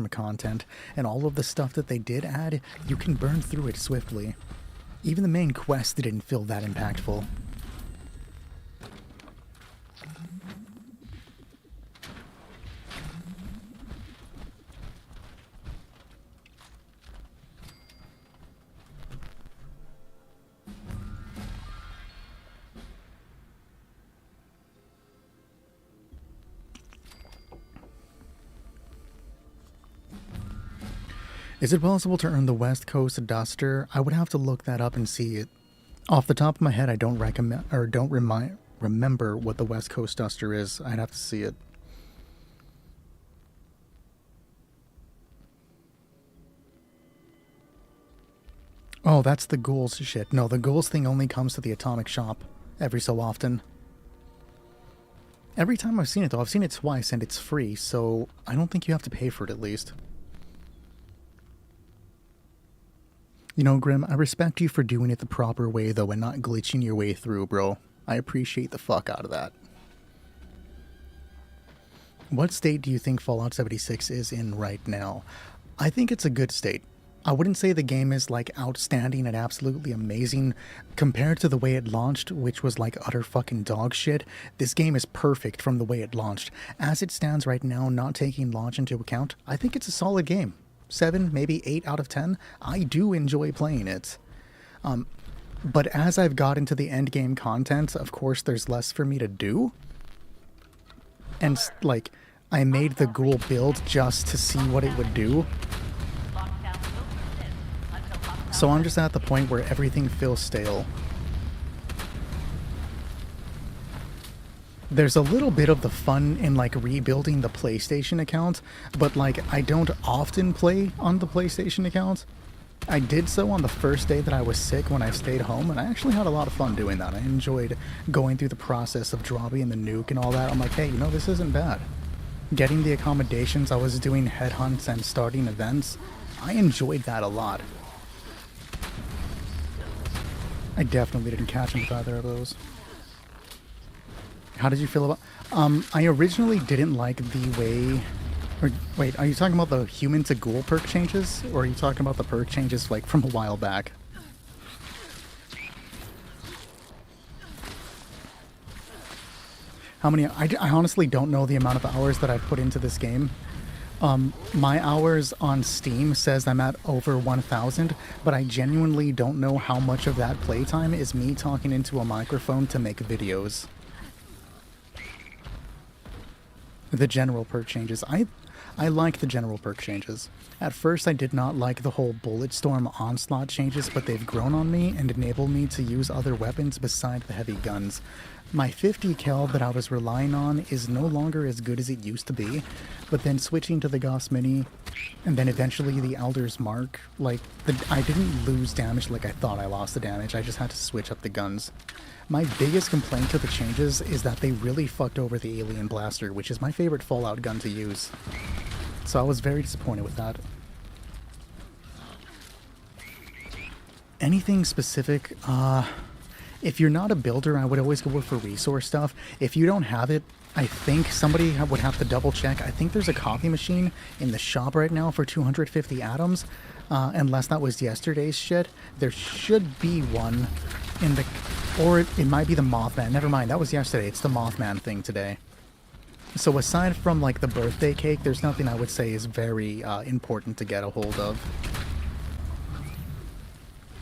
content, and all of the stuff that they did add, you can burn through it swiftly. Even the main quest didn't feel that impactful. Is it possible to earn the West Coast Duster? I would have to look that up and see it. Off the top of my head, I don't recommend or don't remember what the West Coast Duster is. I'd have to see it. Oh, that's the ghouls shit. No, the ghouls thing only comes to the Atomic Shop every so often. Every time I've seen it, though, I've seen it twice, and it's free, so I don't think you have to pay for it, at least. You know, Grim, I respect you for doing it the proper way, though, and not glitching your way through, bro. I appreciate the fuck out of that. What state do you think Fallout 76 is in right now? I think it's a good state. I wouldn't say the game is, like, outstanding and absolutely amazing. Compared to the way it launched, which was, like, utter fucking dog shit, this game is perfect from the way it launched. As it stands right now, not taking launch into account, I think it's a solid game. 7, maybe 8 out of 10. I do enjoy playing it. But as I've got into the end game content, of course, there's less for me to do. And, like, I made the ghoul build just to see what it would do. Lockdown will persist until lockdown. So I'm just at the point where everything feels stale. There's a little bit of the fun in, like, rebuilding the PlayStation account, but, like, I don't often play on the PlayStation account. I did so on the first day that I was sick when I stayed home, and I actually had a lot of fun doing that. I enjoyed going through the process of dropping the nuke and all that. I'm like, hey, you know, this isn't bad. Getting the accommodations, I was doing headhunts and starting events. I enjoyed that a lot. I definitely didn't catch him with either of those. How did you feel about... I originally didn't like the way... Or, wait, are you talking about the human to ghoul perk changes? Or are you talking about the perk changes, like, from a while back? How many... I honestly don't know the amount of hours that I've put into this game. My hours on Steam says I'm at over 1,000, but I genuinely don't know how much of that playtime is me talking into a microphone to make videos. The general perk changes. I like the general perk changes. At first I did not like the whole Bulletstorm Onslaught changes, but they've grown on me and enabled me to use other weapons beside the heavy guns. My 50 cal that I was relying on is no longer as good as it used to be, but then switching to the Gauss Mini, and then eventually the Elder's Mark, like, I didn't lose damage like I thought I lost the damage, I just had to switch up the guns. My biggest complaint to the changes is that they really fucked over the Alien Blaster, which is my favorite Fallout gun to use. So I was very disappointed with that. Anything specific? If you're not a builder, I would always go for resource stuff. If you don't have it, I think somebody would have to double check. I think there's a coffee machine in the shop right now for 250 atoms. Unless that was yesterday's shit. There should be one in the... Or it might be the Mothman. Never mind, that was yesterday. It's the Mothman thing today. So aside from, like, the birthday cake, there's nothing I would say is very important to get a hold of.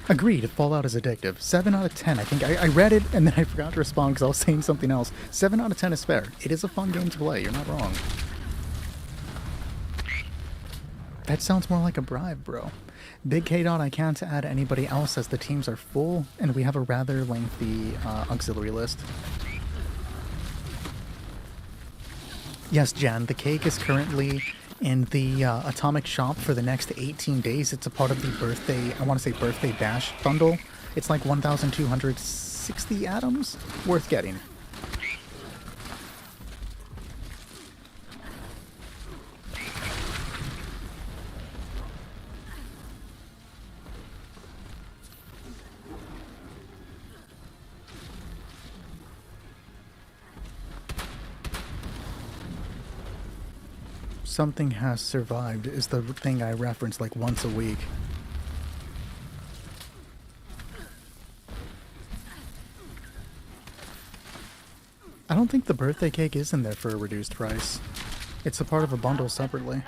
Agreed, Fallout is addictive. 7 out of 10. I think I read it and then I forgot to respond because I was saying something else. 7 out of 10 is fair. It is a fun game to play. You're not wrong. That sounds more like a bribe, bro. Big K Dot, I can't add anybody else as the teams are full, and we have a rather lengthy auxiliary list. Yes, Jan, the cake is currently in the Atomic Shop for the next 18 days. It's a part of the birthday, I want to say birthday bash bundle. It's like 1,260 atoms worth getting. Something has survived is the thing I reference like once a week. I don't think the birthday cake is in there for a reduced price. It's a part of a bundle separately.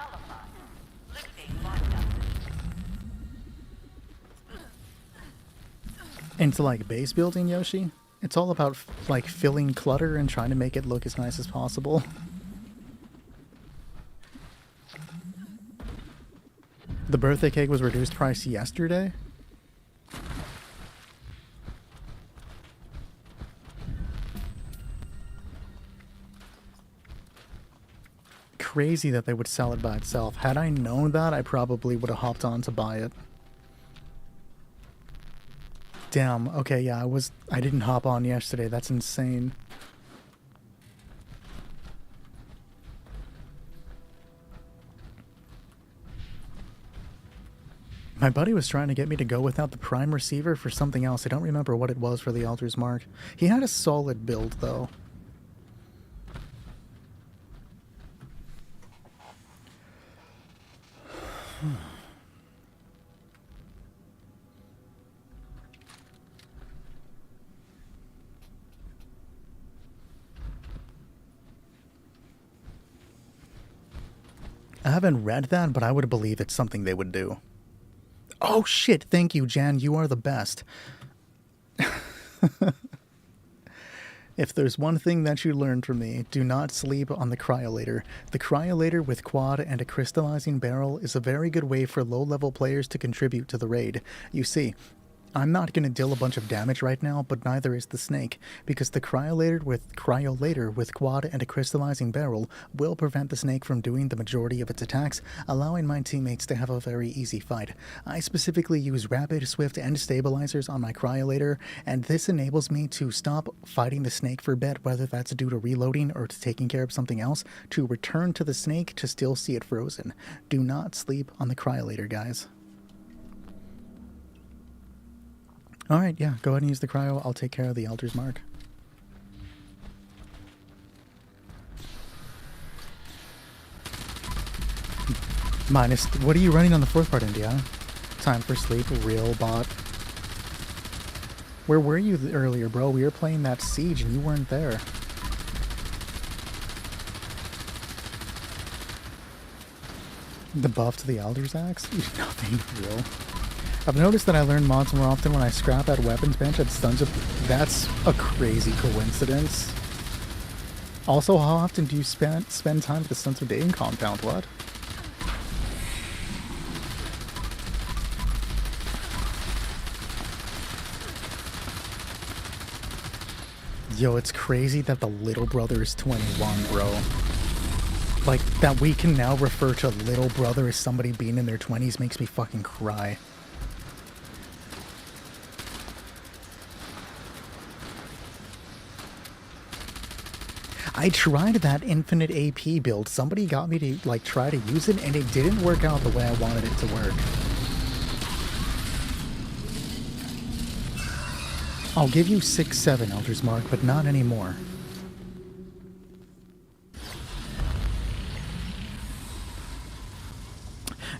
Into like base building, Yoshi? It's all about like filling clutter and trying to make it look as nice as possible. The birthday cake was reduced price yesterday? Crazy that they would sell it by itself. Had I known that, I probably would have hopped on to buy it. Damn, okay, yeah, I didn't hop on yesterday. That's insane. My buddy was trying to get me to go without the prime receiver for something else. I don't remember what it was for the Altar's Mark. He had a solid build, though. I haven't read that, but I would believe it's something they would do. Oh shit, thank you, Jan. You are the best. If there's one thing that you learned from me, do not sleep on the cryolator. The cryolator with quad and a crystallizing barrel is a very good way for low-level players to contribute to the raid. You see, I'm not going to deal a bunch of damage right now, but neither is the snake, because the cryolator with quad and a crystallizing barrel will prevent the snake from doing the majority of its attacks, allowing my teammates to have a very easy fight. I specifically use rapid, swift, and stabilizers on my cryolator, and this enables me to stop fighting the snake for a bit, whether that's due to reloading or to taking care of something else, to return to the snake to still see it frozen. Do not sleep on the cryolator, guys. Alright, yeah, go ahead and use the cryo. I'll take care of the Altar's Mark. Minus, what are you running on the fourth part, Indiana? Time for sleep, real bot. Where were you earlier, bro? We were playing that Siege and you weren't there. The buff to the Elder's Axe? Nothing real. I've noticed that I learn mods more often when I scrap at weapons bench at Sons of... That's a crazy coincidence. Also, how often do you spend time at the Sons of Dating compound? What? Yo, it's crazy that the little brother is 21, bro. Like, that we can now refer to little brother as somebody being in their 20s makes me fucking cry. I tried that infinite AP build. Somebody got me to like try to use it and it didn't work out the way I wanted it to work. I'll give you 6-7, Elder's Mark, but not anymore.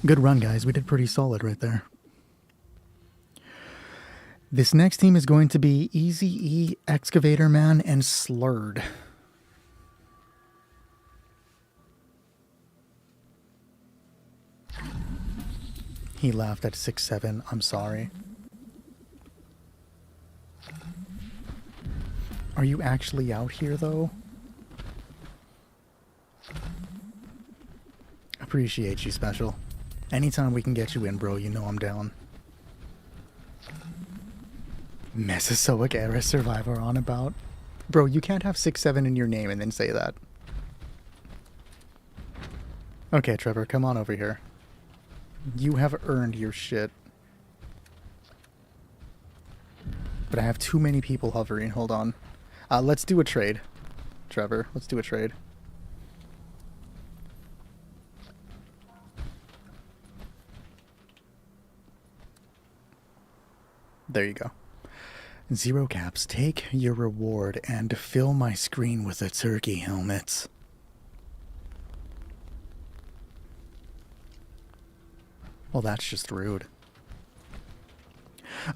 Good run, guys. We did pretty solid right there. This next team is going to be Easy E, Excavator Man, and Slurred. He laughed at 6-7. I'm sorry. Are you actually out here, though? Appreciate you, Special. Anytime we can get you in, bro, you know I'm down. Mesozoic era survivor on about. Bro, you can't have 6-7 in your name and then say that. Okay, Trevor, come on over here. You have earned your shit. But I have too many people hovering. Hold on. Let's do a trade. Trevor, let's do a trade. There you go. Zero Caps, take your reward and fill my screen with the turkey helmets. Well, that's just rude.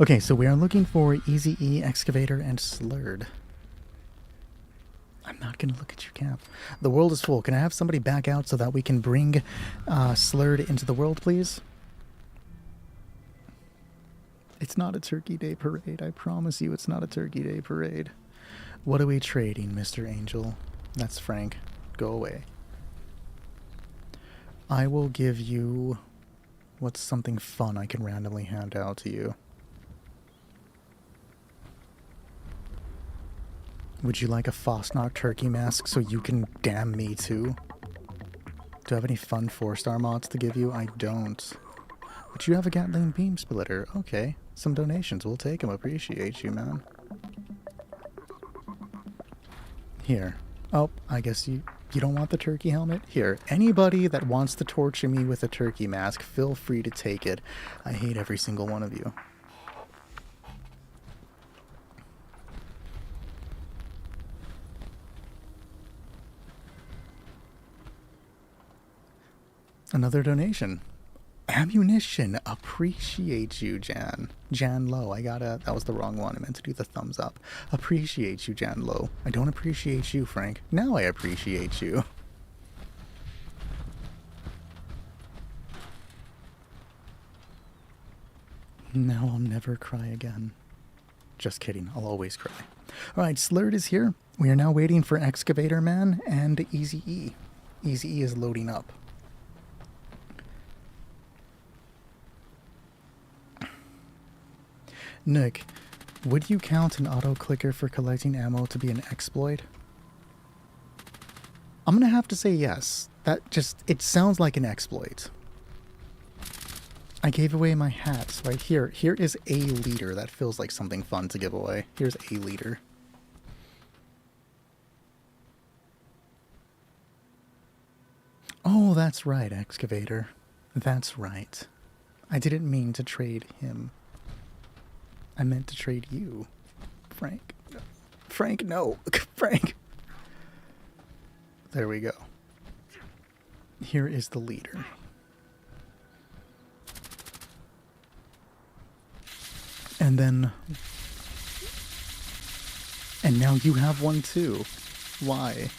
Okay, so we are looking for Easy E, Excavator, and Slurred. I'm not going to look at your cap. The world is full. Can I have somebody back out so that we can bring Slurred into the world, please? It's not a Turkey Day parade. I promise you it's not a Turkey Day parade. What are we trading, Mr. Angel? That's Frank. Go away. I will give you... What's something fun I can randomly hand out to you? Would you like a Fosnock turkey mask so you can damn me too? Do I have any fun 4-star mods to give you? I don't. But you have a Gatling beam splitter. Okay. Some donations. We'll take them. Appreciate you, man. Here. Oh, I guess you... You don't want the turkey helmet? Here, anybody that wants to torture me with a turkey mask, feel free to take it. I hate every single one of you. Another donation. Ammunition. Appreciate you, Jan. Jan Low. That was the wrong one. I meant to do the thumbs up. Appreciate you, Jan Low. I don't appreciate you, Frank. Now I appreciate you. Now I'll never cry again. Just kidding. I'll always cry. Alright, Slurred is here. We are now waiting for Excavator Man and Easy E. Easy E is loading up. Nick, would you count an auto-clicker for collecting ammo to be an exploit? I'm gonna have to say yes. It sounds like an exploit. I gave away my hat, so here is a liter. That feels like something fun to give away. Here's a liter. Oh, that's right, Excavator. That's right. I didn't mean to trade him. I meant to trade you, Frank. Frank, no. Frank. There we go. Here is the leader. And then... And now you have one too. Why?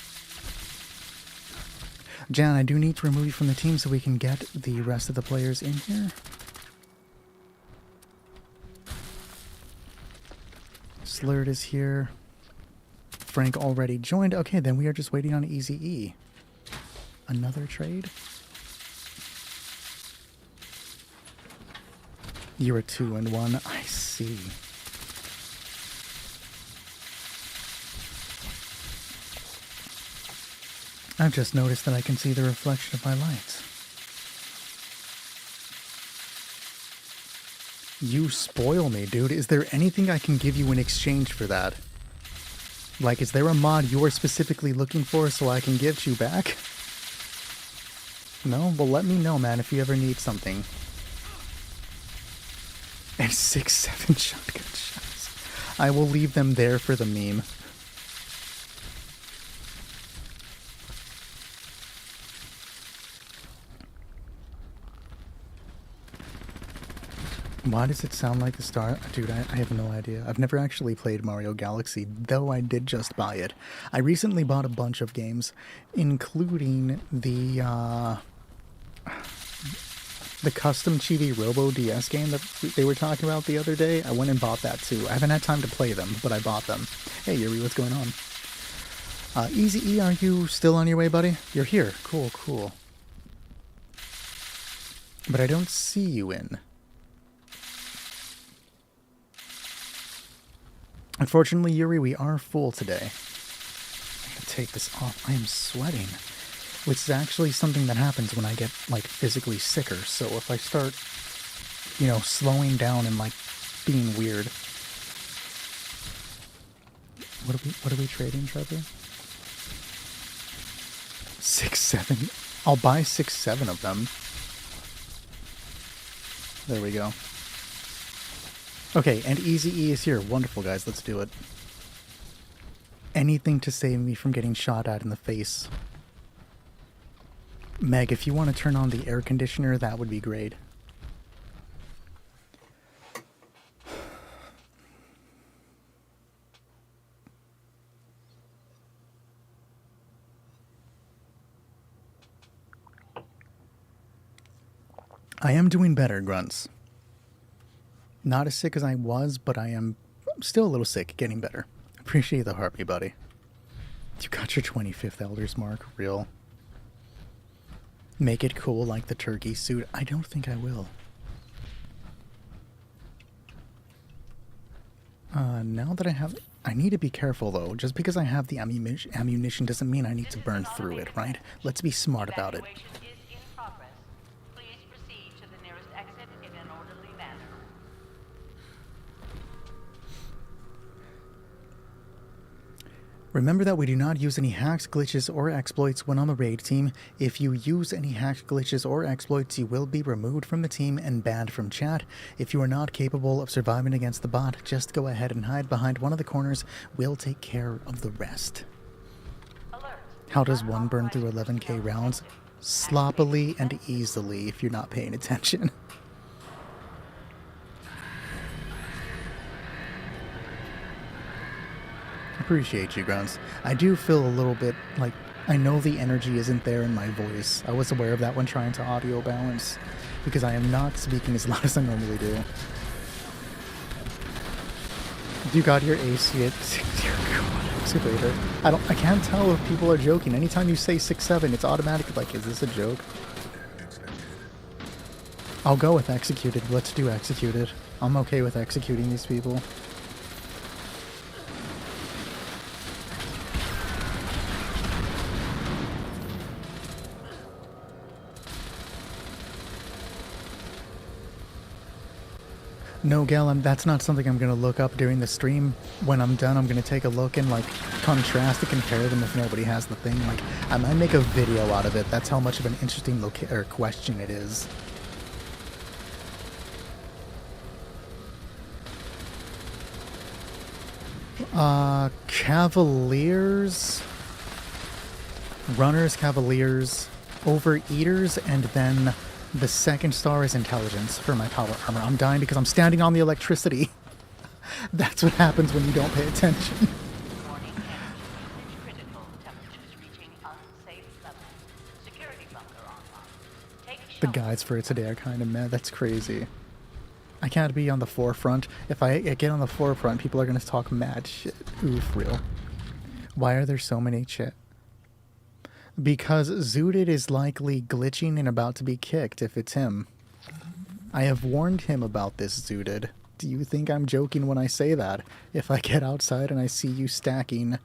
Jan, I do need to remove you from the team so we can get the rest of the players in here. Slurred is here. Frank already joined. Okay, then we are just waiting on Easy E. Another trade? You're a 2 and 1. I see. I've just noticed that I can see the reflection of my lights. You spoil me, dude. Is there anything I can give you in exchange for that? Like, is there a mod you're specifically looking for so I can give you back? No? Well, let me know, man, if you ever need something. And 6-7 shotgun shots. I will leave them there for the meme. Why does it sound like the star? Dude, I have no idea. I've never actually played Mario Galaxy, though I did just buy it. I recently bought a bunch of games, including the custom Chibi Robo DS game that they were talking about the other day. I went and bought that too. I haven't had time to play them, but I bought them. Hey Yuri, what's going on? Easy E, are you still on your way, buddy? You're here. Cool, cool. But I don't see you in. Unfortunately, Yuri, we are full today. I gotta take this off. I am sweating. Which is actually something that happens when I get, like, physically sicker. So if I start, you know, slowing down and, like, being weird. What are we trading, Trevor? 6-7? I'll buy 6-7 of them. There we go. Okay, and Easy E is here. Wonderful, guys. Let's do it. Anything to save me from getting shot at in the face. Meg, if you want to turn on the air conditioner, that would be great. I am doing better, Grunts. Not as sick as I was, but I am still a little sick, getting better. Appreciate the heartbeat, buddy. You got your 25th Elder's Mark, real. Make it cool like the turkey suit. I don't think I will. Now that I have... I need to be careful, though. Just because I have the ammunition doesn't mean I need to burn through it, right? Let's be smart about it. Remember that we do not use any hacks, glitches, or exploits when on the raid team. If you use any hacked glitches or exploits, you will be removed from the team and banned from chat. If you are not capable of surviving against the bot, just go ahead and hide behind one of the corners. We'll take care of the rest. Alert. How does one burn through 11k rounds? Sloppily and easily if you're not paying attention. Appreciate you, Grounds. I do feel a little bit like I know the energy isn't there in my voice. I was aware of that when trying to audio balance because I am not speaking as loud as I normally do. You got your AC at dear God, excavator. I can't tell if people are joking. Anytime you say 6-7, it's automatically like, is this a joke? I'll go with executed. Let's do executed. I'm okay with executing these people. No, Gal, that's not something I'm going to look up during the stream. When I'm done, I'm going to take a look and, like, contrast and compare them if nobody has the thing. Like, I might make a video out of it. That's how much of an interesting question it is. Cavaliers, Runners, Cavaliers, Overeaters, and then the second star is Intelligence for my power armor. I'm dying because I'm standing on the electricity. That's what happens when you don't pay attention. Warning, energy usage critical. Temperatures reaching unsafe levels. Security bunker online. Take The shelter. guides for it today are kind of meh. That's crazy. I can't be on the forefront. If I get on the forefront, people are going to talk mad shit. Oof, real. Why are there so many shit? Because Zooted is likely glitching and about to be kicked if it's him. I have warned him about this, Zooted. Do you think I'm joking when I say that? If I get outside and I see you stacking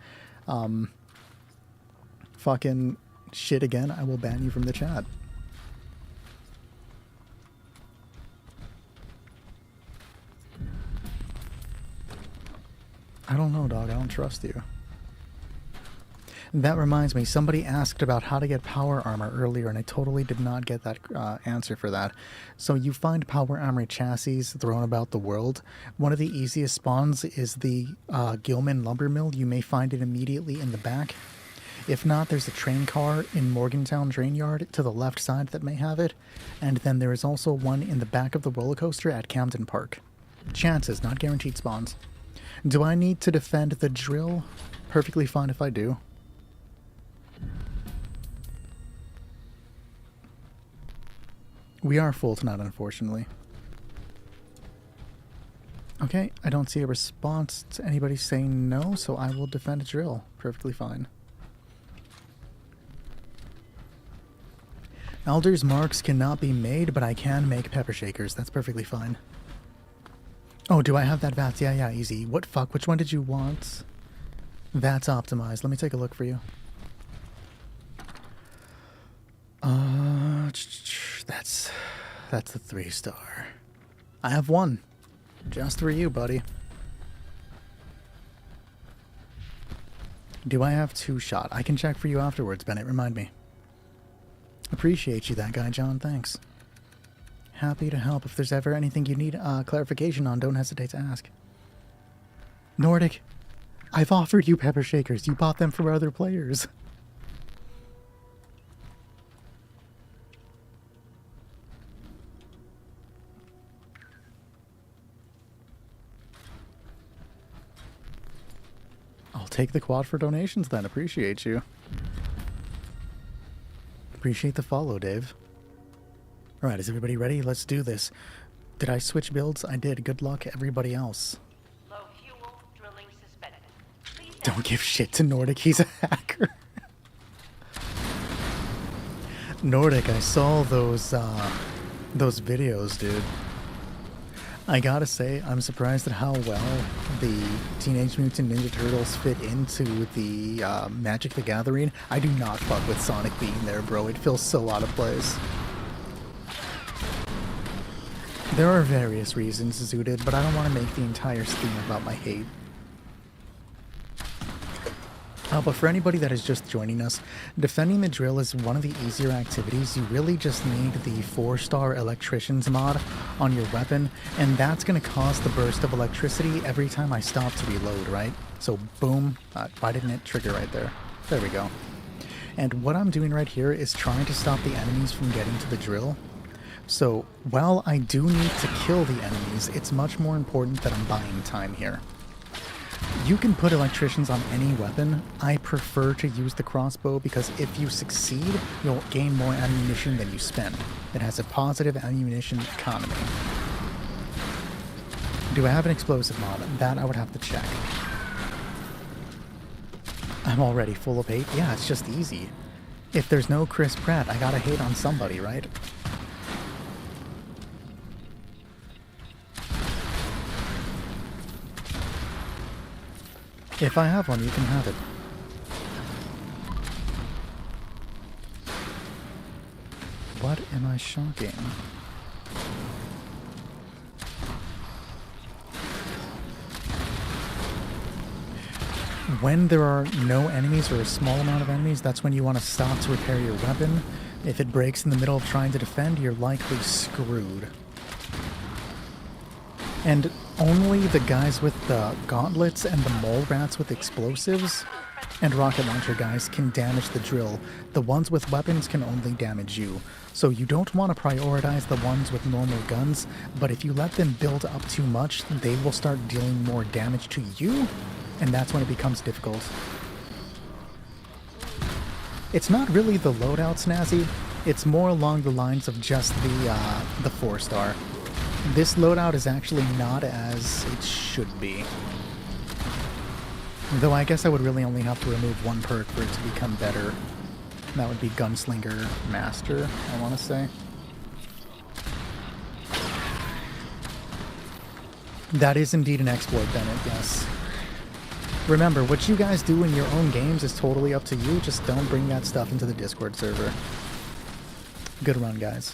fucking shit again, I will ban you from the chat. I don't know, dog. I don't trust you. That reminds me, somebody asked about how to get power armor earlier, and I totally did not get that answer for that. So you find power armor chassis thrown about the world. One of the easiest spawns is the Gilman lumber mill. You may find it immediately in the back. If not, there's a train car in Morgantown Train Yard to the left side that may have it. And then there is also one in the back of the roller coaster at Camden Park. Chances, not guaranteed spawns. Do I need to defend the drill? Perfectly fine if I do. We are full tonight, unfortunately. Okay, I don't see a response to anybody saying no, so I will defend a drill. Perfectly fine. Elder's marks cannot be made, but I can make pepper shakers. That's perfectly fine. Oh, do I have that VATS? Yeah, easy. What fuck? Which one did you want? VATS optimized. Let me take a look for you. That's the 3-star. I have one. Just for you, buddy. Do I have 2-shot? I can check for you afterwards, Bennett. Remind me. Appreciate you, that guy, John. Thanks. Happy to help. If there's ever anything you need clarification on, don't hesitate to ask. Nordic, I've offered you pepper shakers. You bought them for other players. I'll take the quad for donations then. Appreciate you. Appreciate the follow, Dave. Alright, is everybody ready? Let's do this. Did I switch builds? I did. Good luck, everybody else. Low fuel, drilling suspended. Please Don't give shit to Nordic. He's a hacker. Nordic, I saw those videos, dude. I gotta say, I'm surprised at how well the Teenage Mutant Ninja Turtles fit into the Magic the Gathering. I do not fuck with Sonic being there, bro. It feels so out of place. There are various reasons, Zooted, but I don't want to make the entire stream about my hate. But for anybody that is just joining us, defending the drill is one of the easier activities. You really just need the 4-star electrician's mod on your weapon, and that's going to cause the burst of electricity every time I stop to reload, right? So boom, why didn't it trigger right there? There we go. And what I'm doing right here is trying to stop the enemies from getting to the drill. So while I do need to kill the enemies, it's much more important that I'm buying time here. You can put electricians on any weapon. I prefer to use the crossbow because if you succeed, you'll gain more ammunition than you spend. It has a positive ammunition economy. Do I have an explosive mod? That I would have to check. I'm already full of hate? Yeah, it's just easy. If there's no Chris Pratt, I gotta hate on somebody, right? If I have one, you can have it. What am I shocking? When there are no enemies or a small amount of enemies, that's when you want to stop to repair your weapon. If it breaks in the middle of trying to defend, you're likely screwed. And only the guys with the gauntlets and the mole rats with explosives and rocket launcher guys can damage the drill. The ones with weapons can only damage you. So you don't want to prioritize the ones with normal guns, but if you let them build up too much, they will start dealing more damage to you, and that's when it becomes difficult. It's not really the loadout, Snazzy. It's more along the lines of just the 4-star. This loadout is actually not as it should be. Though I guess I would really only have to remove one perk for it to become better. That would be Gunslinger Master, I want to say. That is indeed an exploit, Bennett, yes. Remember, what you guys do in your own games is totally up to you. Just don't bring that stuff into the Discord server. Good run, guys.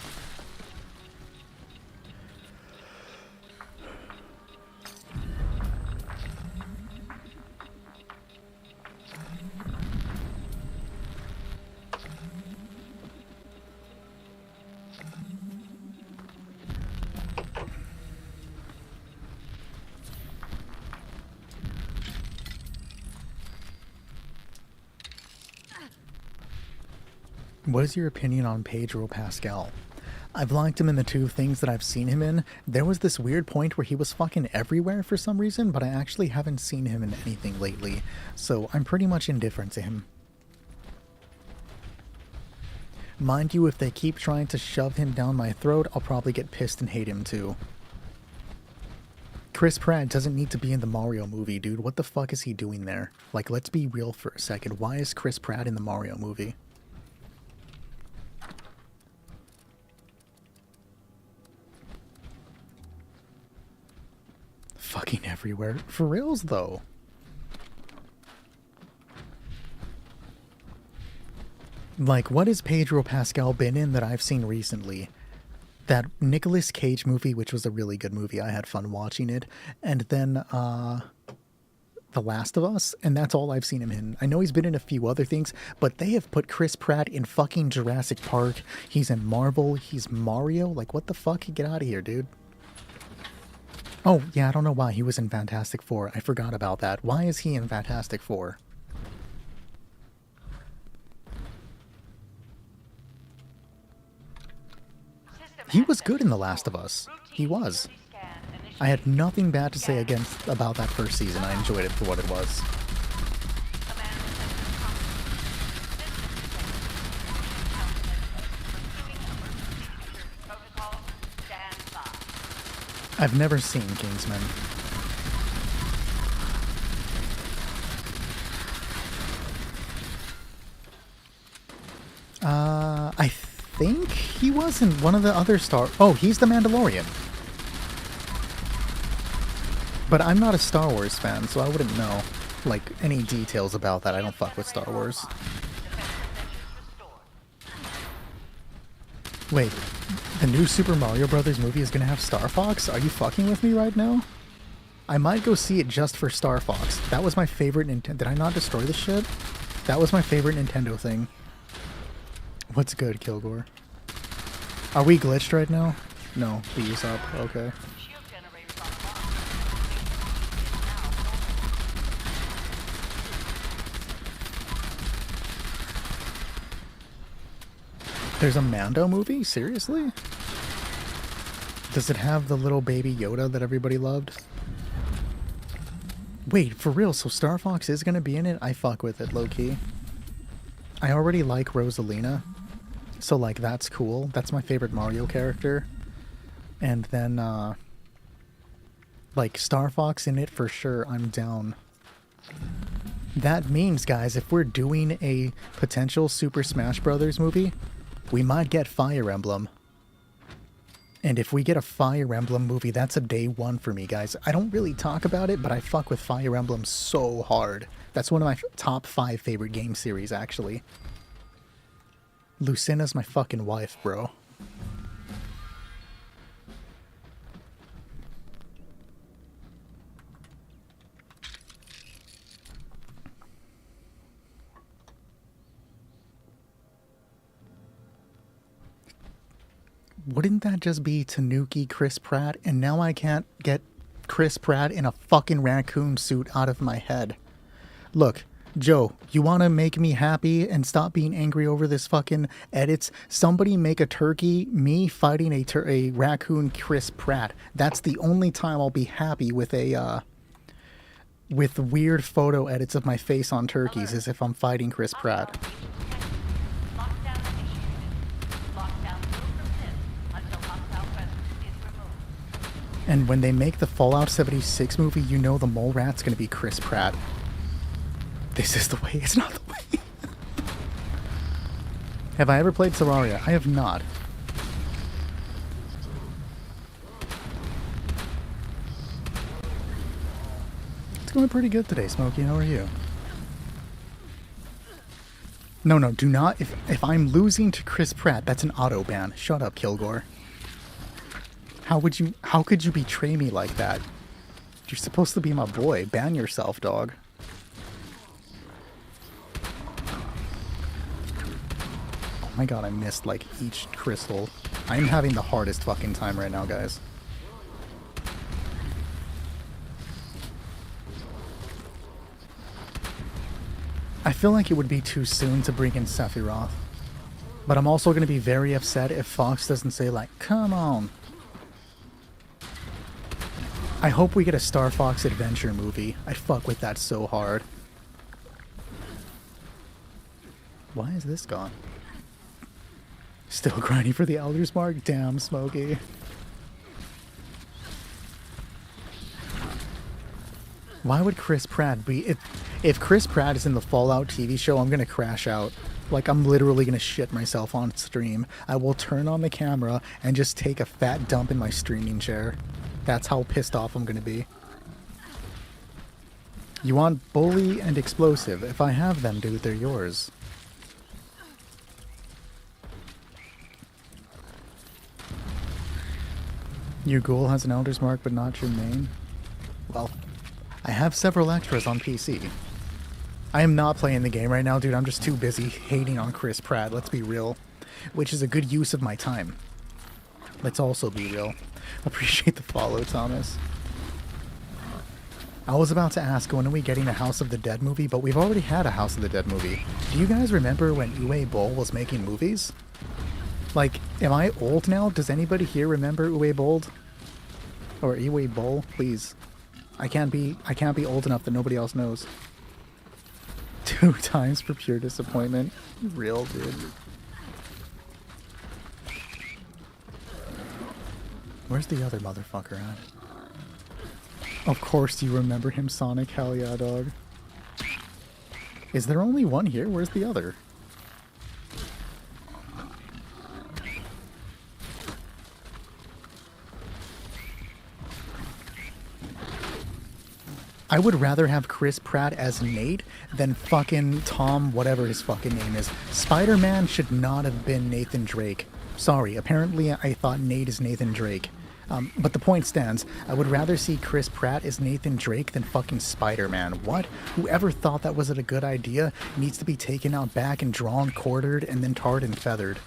What is your opinion on Pedro Pascal? I've liked him in the 2 things that I've seen him in. There was this weird point where he was fucking everywhere for some reason, but I actually haven't seen him in anything lately, so I'm pretty much indifferent to him. Mind you, if they keep trying to shove him down my throat, I'll probably get pissed and hate him too. Chris Pratt doesn't need to be in the Mario movie, dude. What the fuck is he doing there? Like, let's be real for a second. Why is Chris Pratt in the Mario movie? Fucking everywhere. For reals, though. Like, what has Pedro Pascal been in that I've seen recently? That Nicolas Cage movie, which was a really good movie. I had fun watching it. And then, The Last of Us, and that's all I've seen him in. I know he's been in a few other things, but they have put Chris Pratt in fucking Jurassic Park. He's in Marvel. He's Mario. Like, what the fuck? Get out of here, dude. Oh, yeah, I don't know why he was in Fantastic Four. I forgot about that. Why is he in Fantastic Four? He was good in The Last of Us. He was. I had nothing bad to say about that first season. I enjoyed it for what it was. I've never seen Kingsman. I think he was in one of the other Oh, he's the Mandalorian. But I'm not a Star Wars fan, so I wouldn't know, like, any details about that. I don't fuck with Star Wars. Wait, the new Super Mario Brothers movie is gonna have Star Fox? Are you fucking with me right now? I might go see it just for Star Fox. That was my favorite Nintendo. Did I not destroy this shit? That was my favorite Nintendo thing. What's good, Kilgore? Are we glitched right now? No, B's up. Okay. Shield generators online. There's a Mando movie? Seriously? Does it have the little baby Yoda that everybody loved? Wait, for real, so Star Fox is gonna be in it? I fuck with it, low-key. I already like Rosalina, so like that's cool. That's my favorite Mario character. And then like Star Fox in it for sure, I'm down. That means, guys, if we're doing a potential Super Smash Brothers movie, we might get Fire Emblem. And if we get a Fire Emblem movie, that's a day one for me, guys. I don't really talk about it, but I fuck with Fire Emblem so hard. That's one of my top 5 favorite game series, actually. Lucina's my fucking wife, bro. Wouldn't that just be Tanuki Chris Pratt? And now I can't get Chris Pratt in a fucking raccoon suit out of my head. Look, Joe, you want to make me happy and stop being angry over this fucking edits? Somebody make a turkey, me fighting a raccoon Chris Pratt. That's the only time I'll be happy with a with weird photo edits of my face on turkeys, is if I'm fighting Chris Pratt. Lockdown initiated. Lockdown will persist until hostile presence is removed. And when they make the Fallout 76 movie, you know the mole rat's gonna be Chris Pratt. This is the way. It's not the way. Have I ever played Terraria? I have not. It's going pretty good today, Smokey. How are you? No, do not. If I'm losing to Chris Pratt, that's an auto ban. Shut up, Kilgore. How could you betray me like that? You're supposed to be my boy. Ban yourself, dog. Oh my god, I missed like each crystal. I'm having the hardest fucking time right now, guys. I feel like it would be too soon to bring in Sephiroth. But I'm also going to be very upset if Fox doesn't say like, come on. I hope we get a Star Fox Adventure movie. I fuck with that so hard. Why is this gone? Still grinding for the Elder's Mark? Damn, Smokey. Why would Chris Pratt be... If Chris Pratt is in the Fallout TV show, I'm gonna crash out. Like, I'm literally gonna shit myself on stream. I will turn on the camera and just take a fat dump in my streaming chair. That's how pissed off I'm gonna be. You want Bully and Explosive? If I have them, dude, they're yours. Your ghoul has an Elder's Mark, but not your main? Well, I have several extras on PC. I am not playing the game right now, dude. I'm just too busy hating on Chris Pratt, let's be real. Which is a good use of my time. Let's also be real. Appreciate the follow, Thomas. I was about to ask, when are we getting a House of the Dead movie? But we've already had a House of the Dead movie. Do you guys remember when Uwe Boll was making movies? Like, am I old now? Does anybody here remember Uwe Boll? Or Uwe Boll? Please. I can't be old enough that nobody else knows. 2 times for pure disappointment. Real, dude. Where's the other motherfucker at? Of course you remember him, Sonic. Hell yeah, dog. Is there only one here? Where's the other? I would rather have Chris Pratt as Nate than fucking Tom, whatever his fucking name is. Spider-Man should not have been Nathan Drake. Sorry, apparently I thought Nate is Nathan Drake. But the point stands. I would rather see Chris Pratt as Nathan Drake than fucking Spider-Man. What? Whoever thought that was a good idea needs to be taken out back and drawn, quartered, and then tarred and feathered.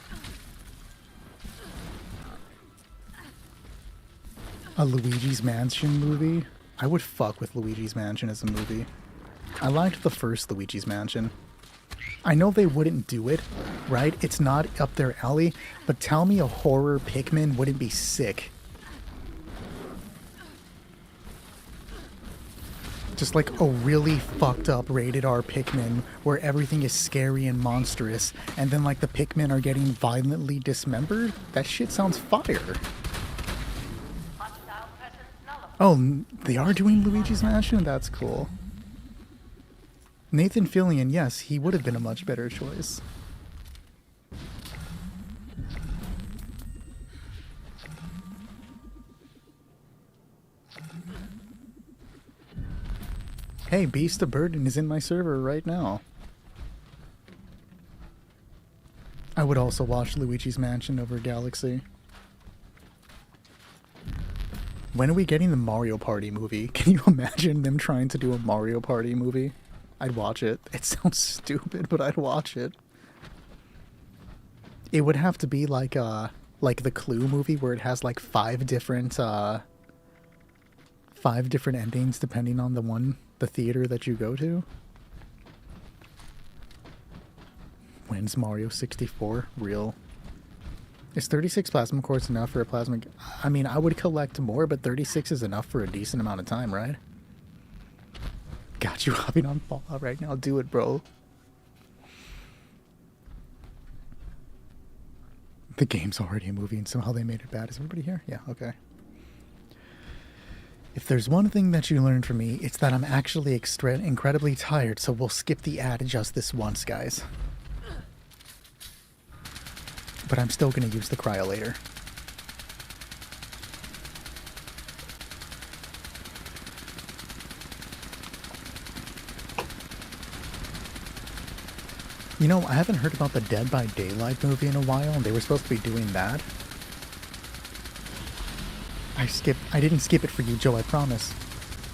A Luigi's Mansion movie? I would fuck with Luigi's Mansion as a movie. I liked the first Luigi's Mansion. I know they wouldn't do it, right? It's not up their alley, but tell me a horror Pikmin wouldn't be sick. Just like a really fucked up rated R Pikmin where everything is scary and monstrous, and then like the Pikmin are getting violently dismembered? That shit sounds fire. Hostile presence nullified. Oh, they are doing Luigi's Mansion? That's cool. Nathan Fillion, yes, he would have been a much better choice. Hey, Beast of Burden is in my server right now. I would also watch Luigi's Mansion over Galaxy. When are we getting the Mario Party movie? Can you imagine them trying to do a Mario Party movie? I'd watch it. It sounds stupid, but I'd watch it. It would have to be like the Clue movie where it has like five different endings depending on the theater that you go to. When's Mario 64? Real. Is 36 plasma cores enough for a plasma? I mean, I would collect more, but 36 is enough for a decent amount of time, right? Got you hopping on Fallout right now. Do it, bro. The game's already a movie and somehow they made it bad. Is everybody here? Yeah, okay. If there's one thing that you learned from me, it's that I'm actually incredibly tired, so we'll skip the ad just this once, guys. But I'm still going to use the cryolator. You know, I haven't heard about the Dead by Daylight movie in a while, and they were supposed to be doing that. I didn't skip it for you, Joe, I promise.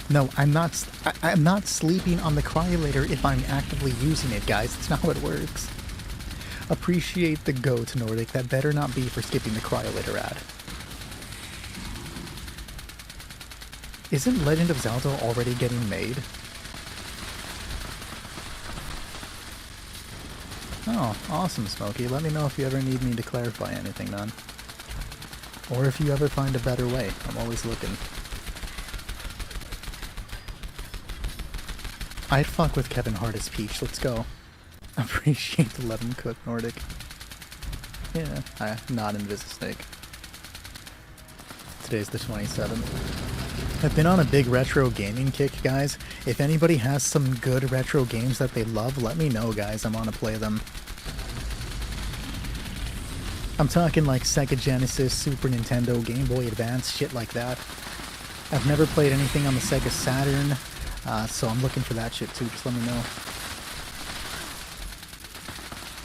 No, I'm not sleeping on the cryolator if I'm actively using it, guys. That's not how it works. Appreciate the goat, Nordic. That better not be for skipping the cryolator ad. Isn't Legend of Zelda already getting made? Oh, awesome, Smokey. Let me know if you ever need me to clarify anything, man. Or if you ever find a better way. I'm always looking. I'd fuck with Kevin Hart as Peach. Let's go. Appreciate the Let 'em Cook, Nordic. Yeah, not Invisisnake. Today's the 27th. I've been on a big retro gaming kick, guys. If anybody has some good retro games that they love, let me know, guys. I want to play them. I'm talking like Sega Genesis, Super Nintendo, Game Boy Advance, shit like that. I've never played anything on the Sega Saturn, so I'm looking for that shit too. Just let me know.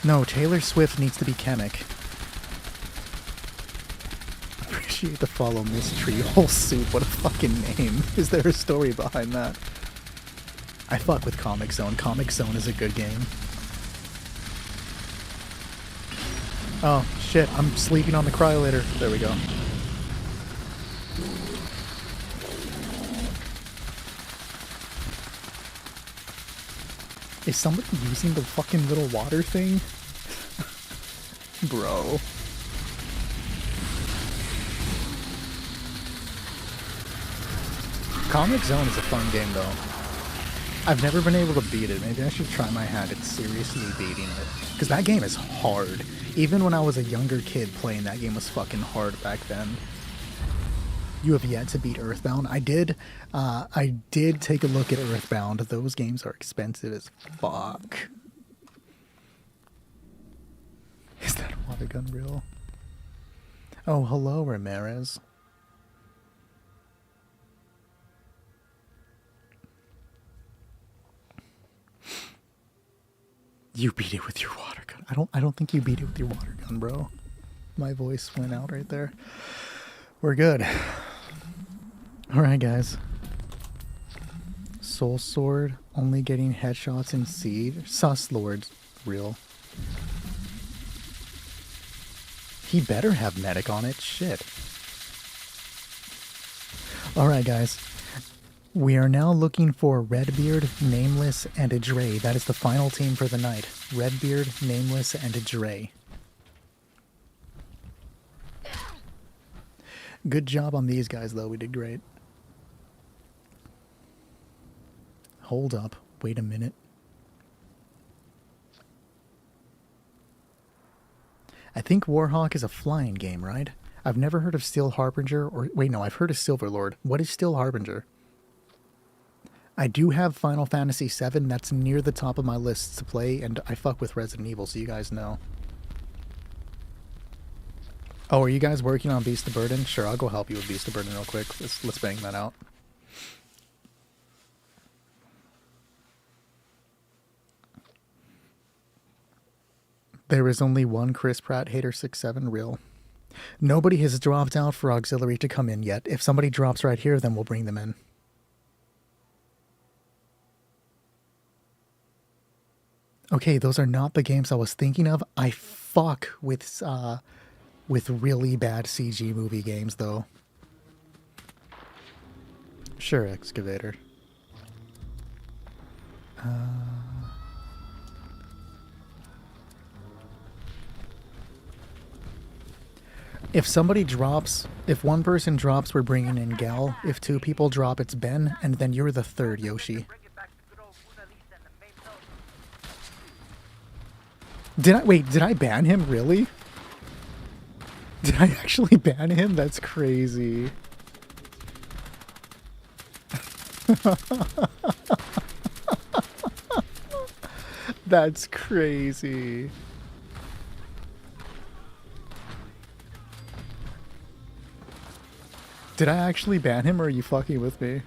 No, Taylor Swift needs to be Kamek. Appreciate the follow, Miss Treehole Soup. What a fucking name. Is there a story behind that? I fuck with Comic Zone. Comic Zone is a good game. Oh, shit. I'm sleeping on the cryolator. There we go. Is somebody using the fucking little water thing? Bro. Comic Zone is a fun game, though. I've never been able to beat it. Maybe I should try my hand at seriously beating it. Because that game is hard. Even when I was a younger kid playing that game was fucking hard back then. You have yet to beat Earthbound. I did take a look at Earthbound. Those games are expensive as fuck. Is that water gun real? Oh, hello, Ramirez. You beat it with your water gun. I don't think you beat it with your water gun, bro. My voice went out right there. We're good. Alright, guys. Soul Sword, only getting headshots in Seed. Sus Lord, real. He better have medic on it. Shit. Alright, guys. We are now looking for Redbeard, Nameless, and a Dre. That is the final team for the night. Redbeard, Nameless, and a Dre. Good job on these guys, though. We did great. Hold up. Wait a minute. I think Warhawk is a flying game, right? I've never heard of Steel Harbinger, or... Wait, no, I've heard of Silverlord. What is Steel Harbinger? I do have Final Fantasy VII. That's near the top of my list to play, and I fuck with Resident Evil, so you guys know. Oh, are you guys working on Beast of Burden? Sure, I'll go help you with Beast of Burden real quick. Let's bang that out. There is only one Chris Pratt hater 6'7", real. Nobody has dropped out for auxiliary to come in yet. If somebody drops right here, then we'll bring them in. Okay, those are not the games I was thinking of. I fuck with really bad CG movie games, though. Sure, Excavator. If somebody drops, if one person drops, we're bringing in Gal. If two people drop, it's Ben, and then you're the third, Yoshi. Did I ban him, really? Did I actually ban him? That's crazy. That's crazy. Did I actually ban him, or are you fucking with me?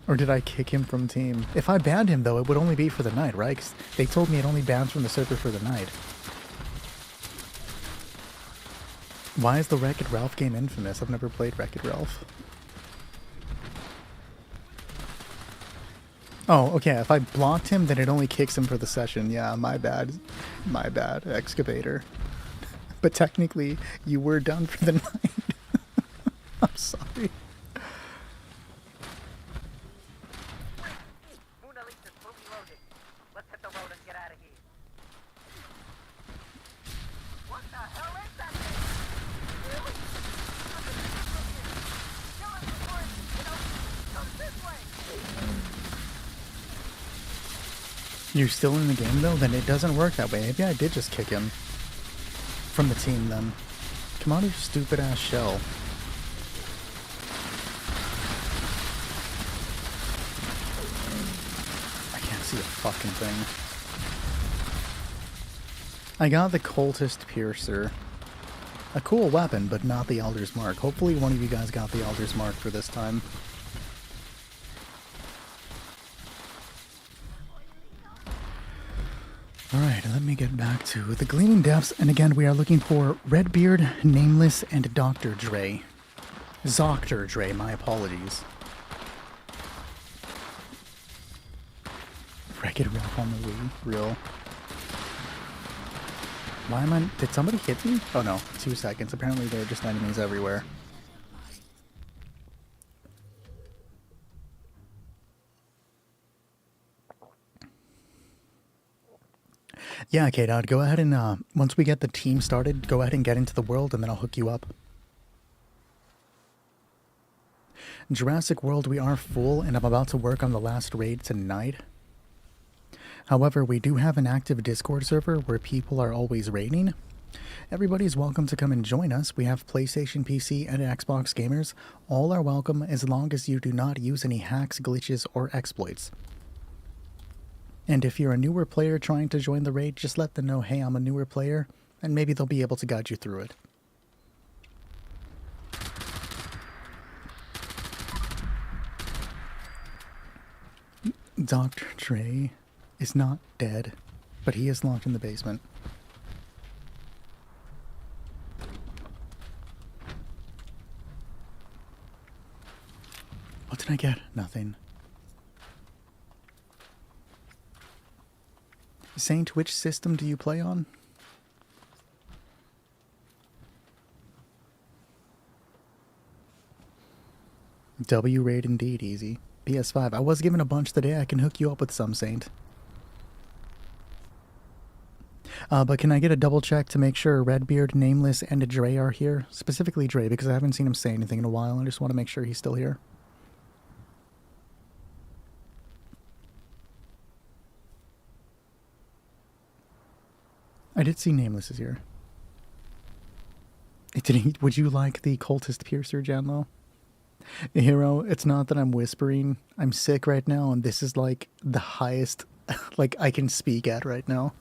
Or did I kick him from team? If I banned him, though, it would only be for the night, right? 'Cause they told me it only bans from the server for the night. Why is the Wreck-It Ralph game infamous? I've never played Wreck-It Ralph. Oh, okay, if I blocked him, then it only kicks him for the session. Yeah, my bad. My bad, Excavator. But technically, you were done for the night. I'm sorry. Let's hit the road and get out of here. What the hell is that thing? Really? Kill it before it, comes this way. You're still in the game, though? Then it doesn't work that way. Maybe I did just kick him. From the team, then. Come out of your stupid-ass shell. I can't see a fucking thing. I got the Cultist Piercer. A cool weapon, but not the Elder's Mark. Hopefully one of you guys got the Elder's Mark for this time. Alright, let me get back to the Gleaming Depths, and again we are looking for Redbeard, Nameless, and Dr. Dre. Zoctor Dre, my apologies. Wreck-It Ralph on the Wii, real. Why am I... Did somebody hit me? Oh no, 2 seconds. Apparently there are just enemies everywhere. Yeah, K-Dot, go ahead and, once we get the team started, go ahead and get into the world, and then I'll hook you up. Jurassic World, we are full, and I'm about to work on the last raid tonight. However, we do have an active Discord server where people are always raiding. Everybody's welcome to come and join us. We have PlayStation, PC, and Xbox gamers. All are welcome as long as you do not use any hacks, glitches, or exploits. And if you're a newer player trying to join the raid, just let them know, hey, I'm a newer player, and maybe they'll be able to guide you through it. Dr. Dre is not dead, but he is locked in the basement. can I get? Nothing. Saint, which system do you play on? W raid indeed, easy. PS5. I was given a bunch today. I can hook you up with some, Saint. But can I get a double check to make sure Redbeard, Nameless, and Dre are here? Specifically Dre, because I haven't seen him say anything in a while. I just want to make sure he's still here. I did see Nameless is here. Would you like the Cultist Piercer, Janlo? Hero, it's not that I'm whispering. I'm sick right now, and this is like the highest like I can speak at right now.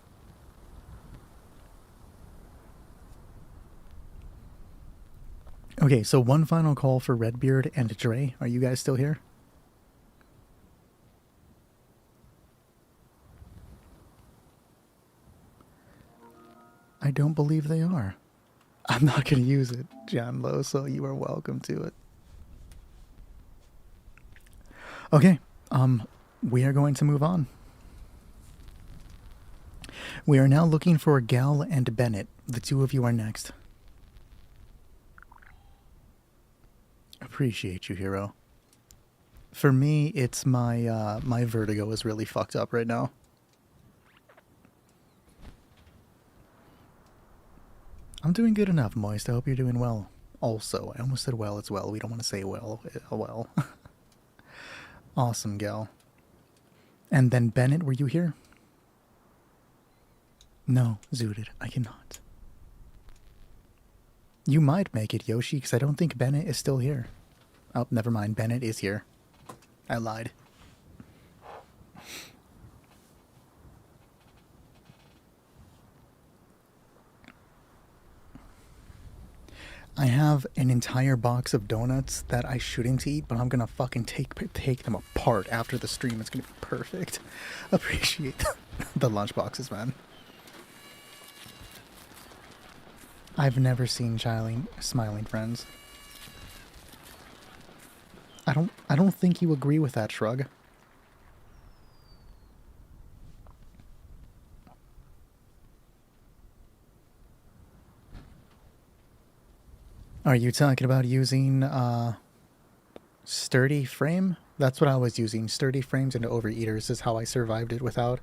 Okay, so one final call for Redbeard and Dre. Are you guys still here? I don't believe they are. I'm not going to use it, John Lowe, so you are welcome to it. Okay, we are going to move on. We are now looking for Gal and Bennett. The two of you are next. Appreciate you, hero. For me, it's my my vertigo is really fucked up right now. I'm doing good enough, Moist. I hope you're doing well. Also, I almost said well as well. We don't want to say well. Well. Awesome, Gal. And then Bennett, were you here? No, Zooted. I cannot. You might make it, Yoshi, because I don't think Bennett is still here. Oh, never mind. Bennett is here. I lied. I have an entire box of donuts that I shouldn't eat, but I'm gonna fucking take them apart after the stream. It's gonna be perfect. Appreciate the lunch boxes, man. I've never seen smiling friends. I don't think you agree with that, Shrug. Are you talking about using sturdy frame? That's what I was using. Sturdy frames and overeaters is how I survived it without.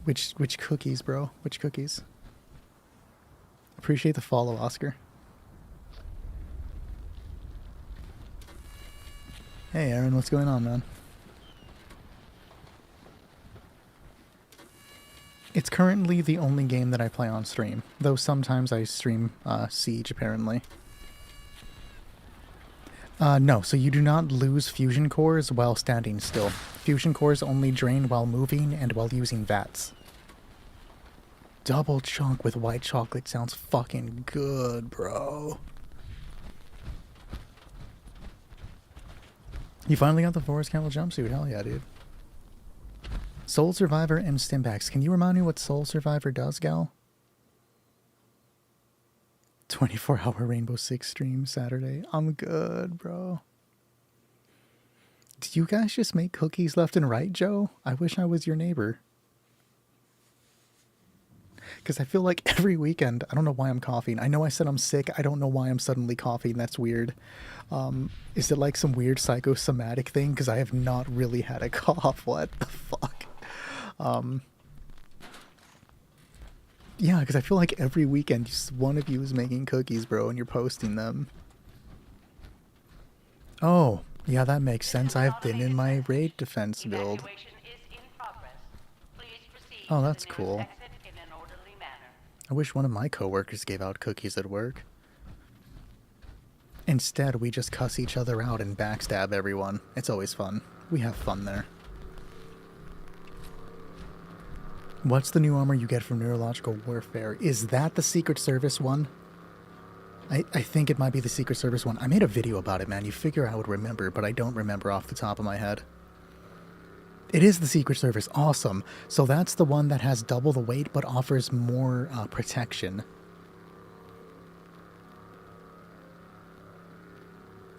Which cookies, bro? Which cookies? Appreciate the follow, Oscar. Hey, Aaron, what's going on, man? It's currently the only game that I play on stream, though sometimes I stream Siege, apparently. No, so you do not lose fusion cores while standing still. Fusion cores only drain while moving and while using VATS. Double chunk with white chocolate sounds fucking good, bro. You finally got the Forest Camel jumpsuit. Hell yeah, dude. Soul Survivor and Stimpaks. Can you remind me what Soul Survivor does, Gal? 24-hour Rainbow Six stream Saturday. I'm good, bro. Do you guys just make cookies left and right, Joe? I wish I was your neighbor. Because I feel like every weekend, I don't know why I'm coughing. I know I said I'm sick. I don't know why I'm suddenly coughing. That's weird. Is it like some weird psychosomatic thing? Because I have not really had a cough. What the fuck? Yeah, because I feel like every weekend, just one of you is making cookies, bro, and you're posting them. Oh, yeah, that makes sense. I've been in my raid defense build. Oh, that's cool. I wish one of my coworkers gave out cookies at work. Instead, we just cuss each other out and backstab everyone. It's always fun. We have fun there. What's the new armor you get from Neurological Warfare? Is that the Secret Service one? I think it might be the Secret Service one. I made a video about it, man. You figure I would remember, but I don't remember off the top of my head. It is the Secret Service. Awesome. So that's the one that has double the weight but offers more protection.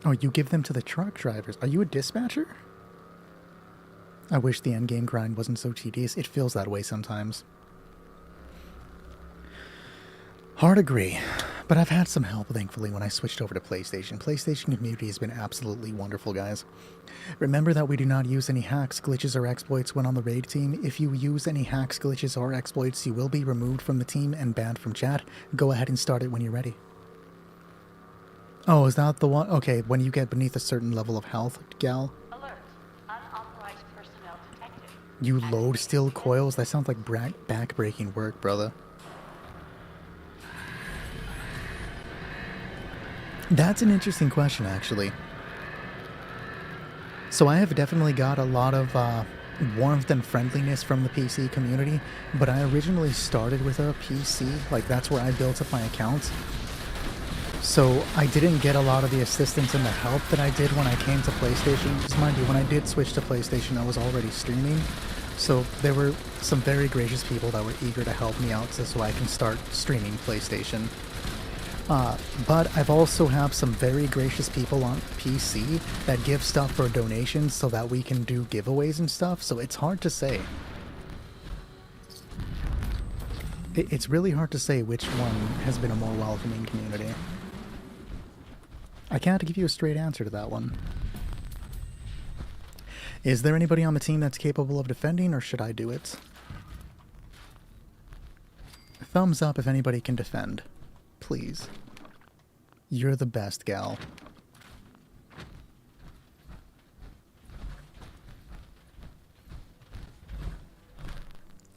Oh, you give them to the truck drivers. Are you a dispatcher? I wish the endgame grind wasn't so tedious. It feels that way sometimes. Hard agree. But I've had some help, thankfully, when I switched over to PlayStation. PlayStation community has been absolutely wonderful, guys. Remember that we do not use any hacks, glitches, or exploits when on the raid team. If you use any hacks, glitches, or exploits, you will be removed from the team and banned from chat. Go ahead and start it when you're ready. Oh, is that the one? Okay, when you get beneath a certain level of health, gal. Alert. Unauthorized personnel detected. You load steel coils? That sounds like back-breaking work, brother. That's an interesting question, actually. So I have definitely got a lot of warmth and friendliness from the PC community, but I originally started with a PC, like that's where I built up my account. So I didn't get a lot of the assistance and the help that I did when I came to PlayStation. Just mind you, when I did switch to PlayStation, I was already streaming. So there were some very gracious people that were eager to help me out so I can start streaming PlayStation. But I've also have some very gracious people on PC that give stuff for donations so that we can do giveaways and stuff, so it's hard to say. It's really hard to say which one has been a more welcoming community. I can't give you a straight answer to that one. Is there anybody on the team that's capable of defending, or should I do it? Thumbs up if anybody can defend. Please. You're the best, gal.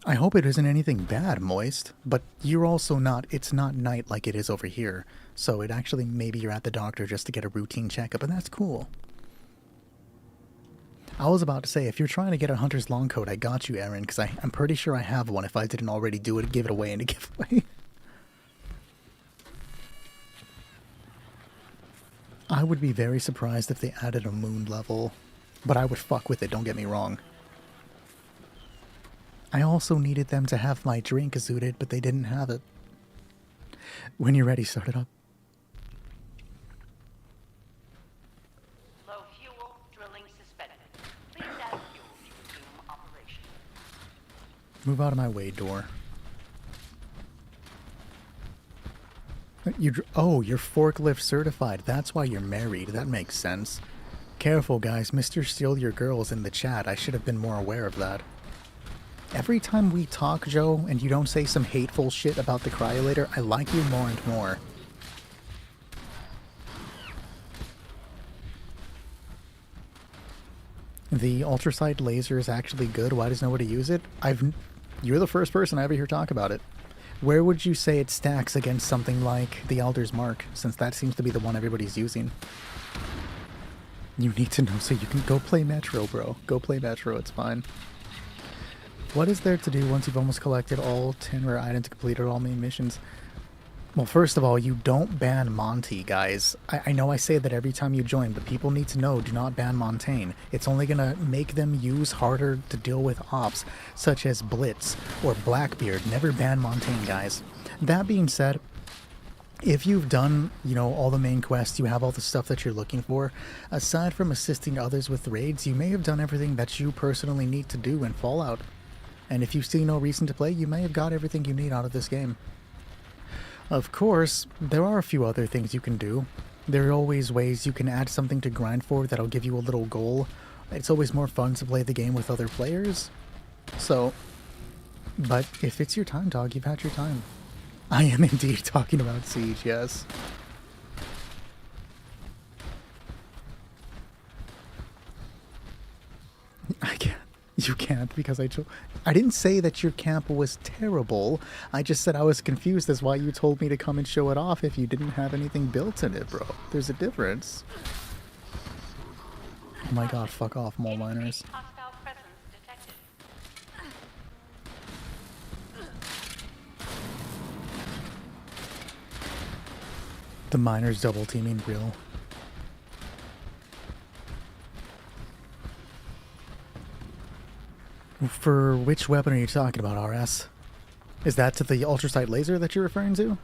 I hope it isn't anything bad, Moist, but you're also not, it's not night like it is over here, so it actually, maybe you're at the doctor just to get a routine checkup, and that's cool. I was about to say, if you're trying to get a Hunter's long coat, I got you, Aaron, because I'm pretty sure I have one if I didn't already do it, give it away in a giveaway. I would be very surprised if they added a moon level, but I would fuck with it, don't get me wrong. I also needed them to have my drink zooted, but they didn't have it. When you're ready, start it up. Low fuel, drilling suspended. Please add fuel to resume operation. Move out of my way, door. Oh, you're forklift certified. That's why you're married. That makes sense. Careful, guys. Mr. Steal Your Girl is in the chat. I should have been more aware of that. Every time we talk, Joe, and you don't say some hateful shit about the cryolator, I like you more and more. The ultrasight laser is actually good. Why does nobody use it? You're the first person I ever hear talk about it. Where would you say it stacks against something like the Elder's Mark, since that seems to be the one everybody's using? You need to know so you can go play Metro, bro. Go play Metro, it's fine. What is there to do once you've almost collected all 10 rare items and completed all main missions? Well, first of all, you don't ban Monty, guys. I know I say that every time you join, but people need to know, do not ban Montaigne. It's only gonna make them use harder to deal with ops, such as Blitz or Blackbeard. Never ban Montaigne, guys. That being said, if you've done, you know, all the main quests, you have all the stuff that you're looking for, aside from assisting others with raids, you may have done everything that you personally need to do in Fallout. And if you see no reason to play, you may have got everything you need out of this game. Of course, there are a few other things you can do. There are always ways you can add something to grind for that'll give you a little goal. It's always more fun to play the game with other players. So, but if it's your time, dog, you've had your time. I am indeed talking about Siege, yes. I can't. You can't, because I didn't say that your camp was terrible. I just said I was confused as why you told me to come and show it off if you didn't have anything built in it, bro. There's a difference. Oh my god, fuck off, mole miners. Hostile presence detected. The miners double teaming real. For which weapon are you talking about, RS? Is that to the ultrasight laser that you're referring to?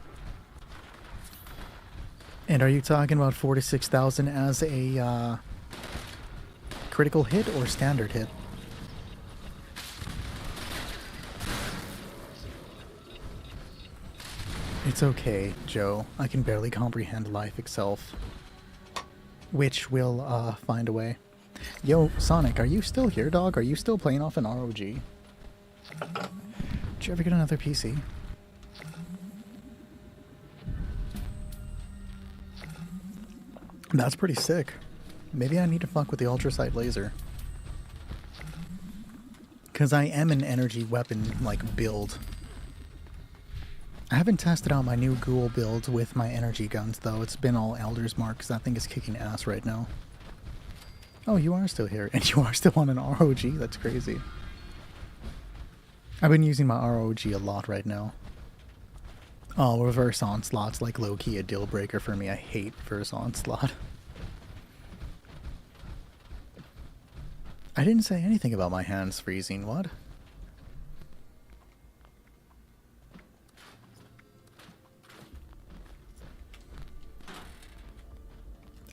And are you talking about 4 to 6,000 as a critical hit or standard hit? It's okay, Joe. I can barely comprehend life itself. Which will find a way. Yo, Sonic, are you still here, dog? Are you still playing off an ROG? Did you ever get another PC? That's pretty sick. Maybe I need to fuck with the ultrasight laser. Because I am an energy weapon, like, build. I haven't tested out my new ghoul build with my energy guns, though. It's been all Elder's Mark, because that thing is kicking ass right now. Oh, you are still here, and you are still on an ROG? That's crazy. I've been using my ROG a lot right now. Oh, reverse onslaught's like low-key a deal breaker for me. I hate reverse onslaught. I didn't say anything about my hands freezing, what?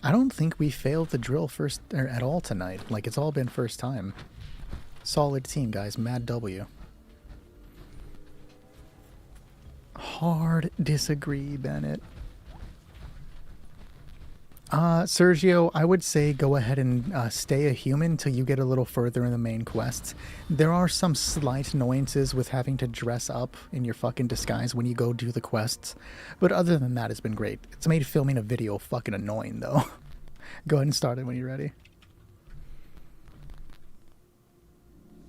I don't think we failed the drill first or at all tonight. Like, it's all been first time. Solid team, guys. Mad W. Hard disagree, Bennett. Sergio, I would say go ahead and stay a human till you get a little further in the main quests. There are some slight annoyances with having to dress up in your fucking disguise when you go do the quests. But other than that, it's been great. It's made filming a video fucking annoying, though. Go ahead and start it when you're ready.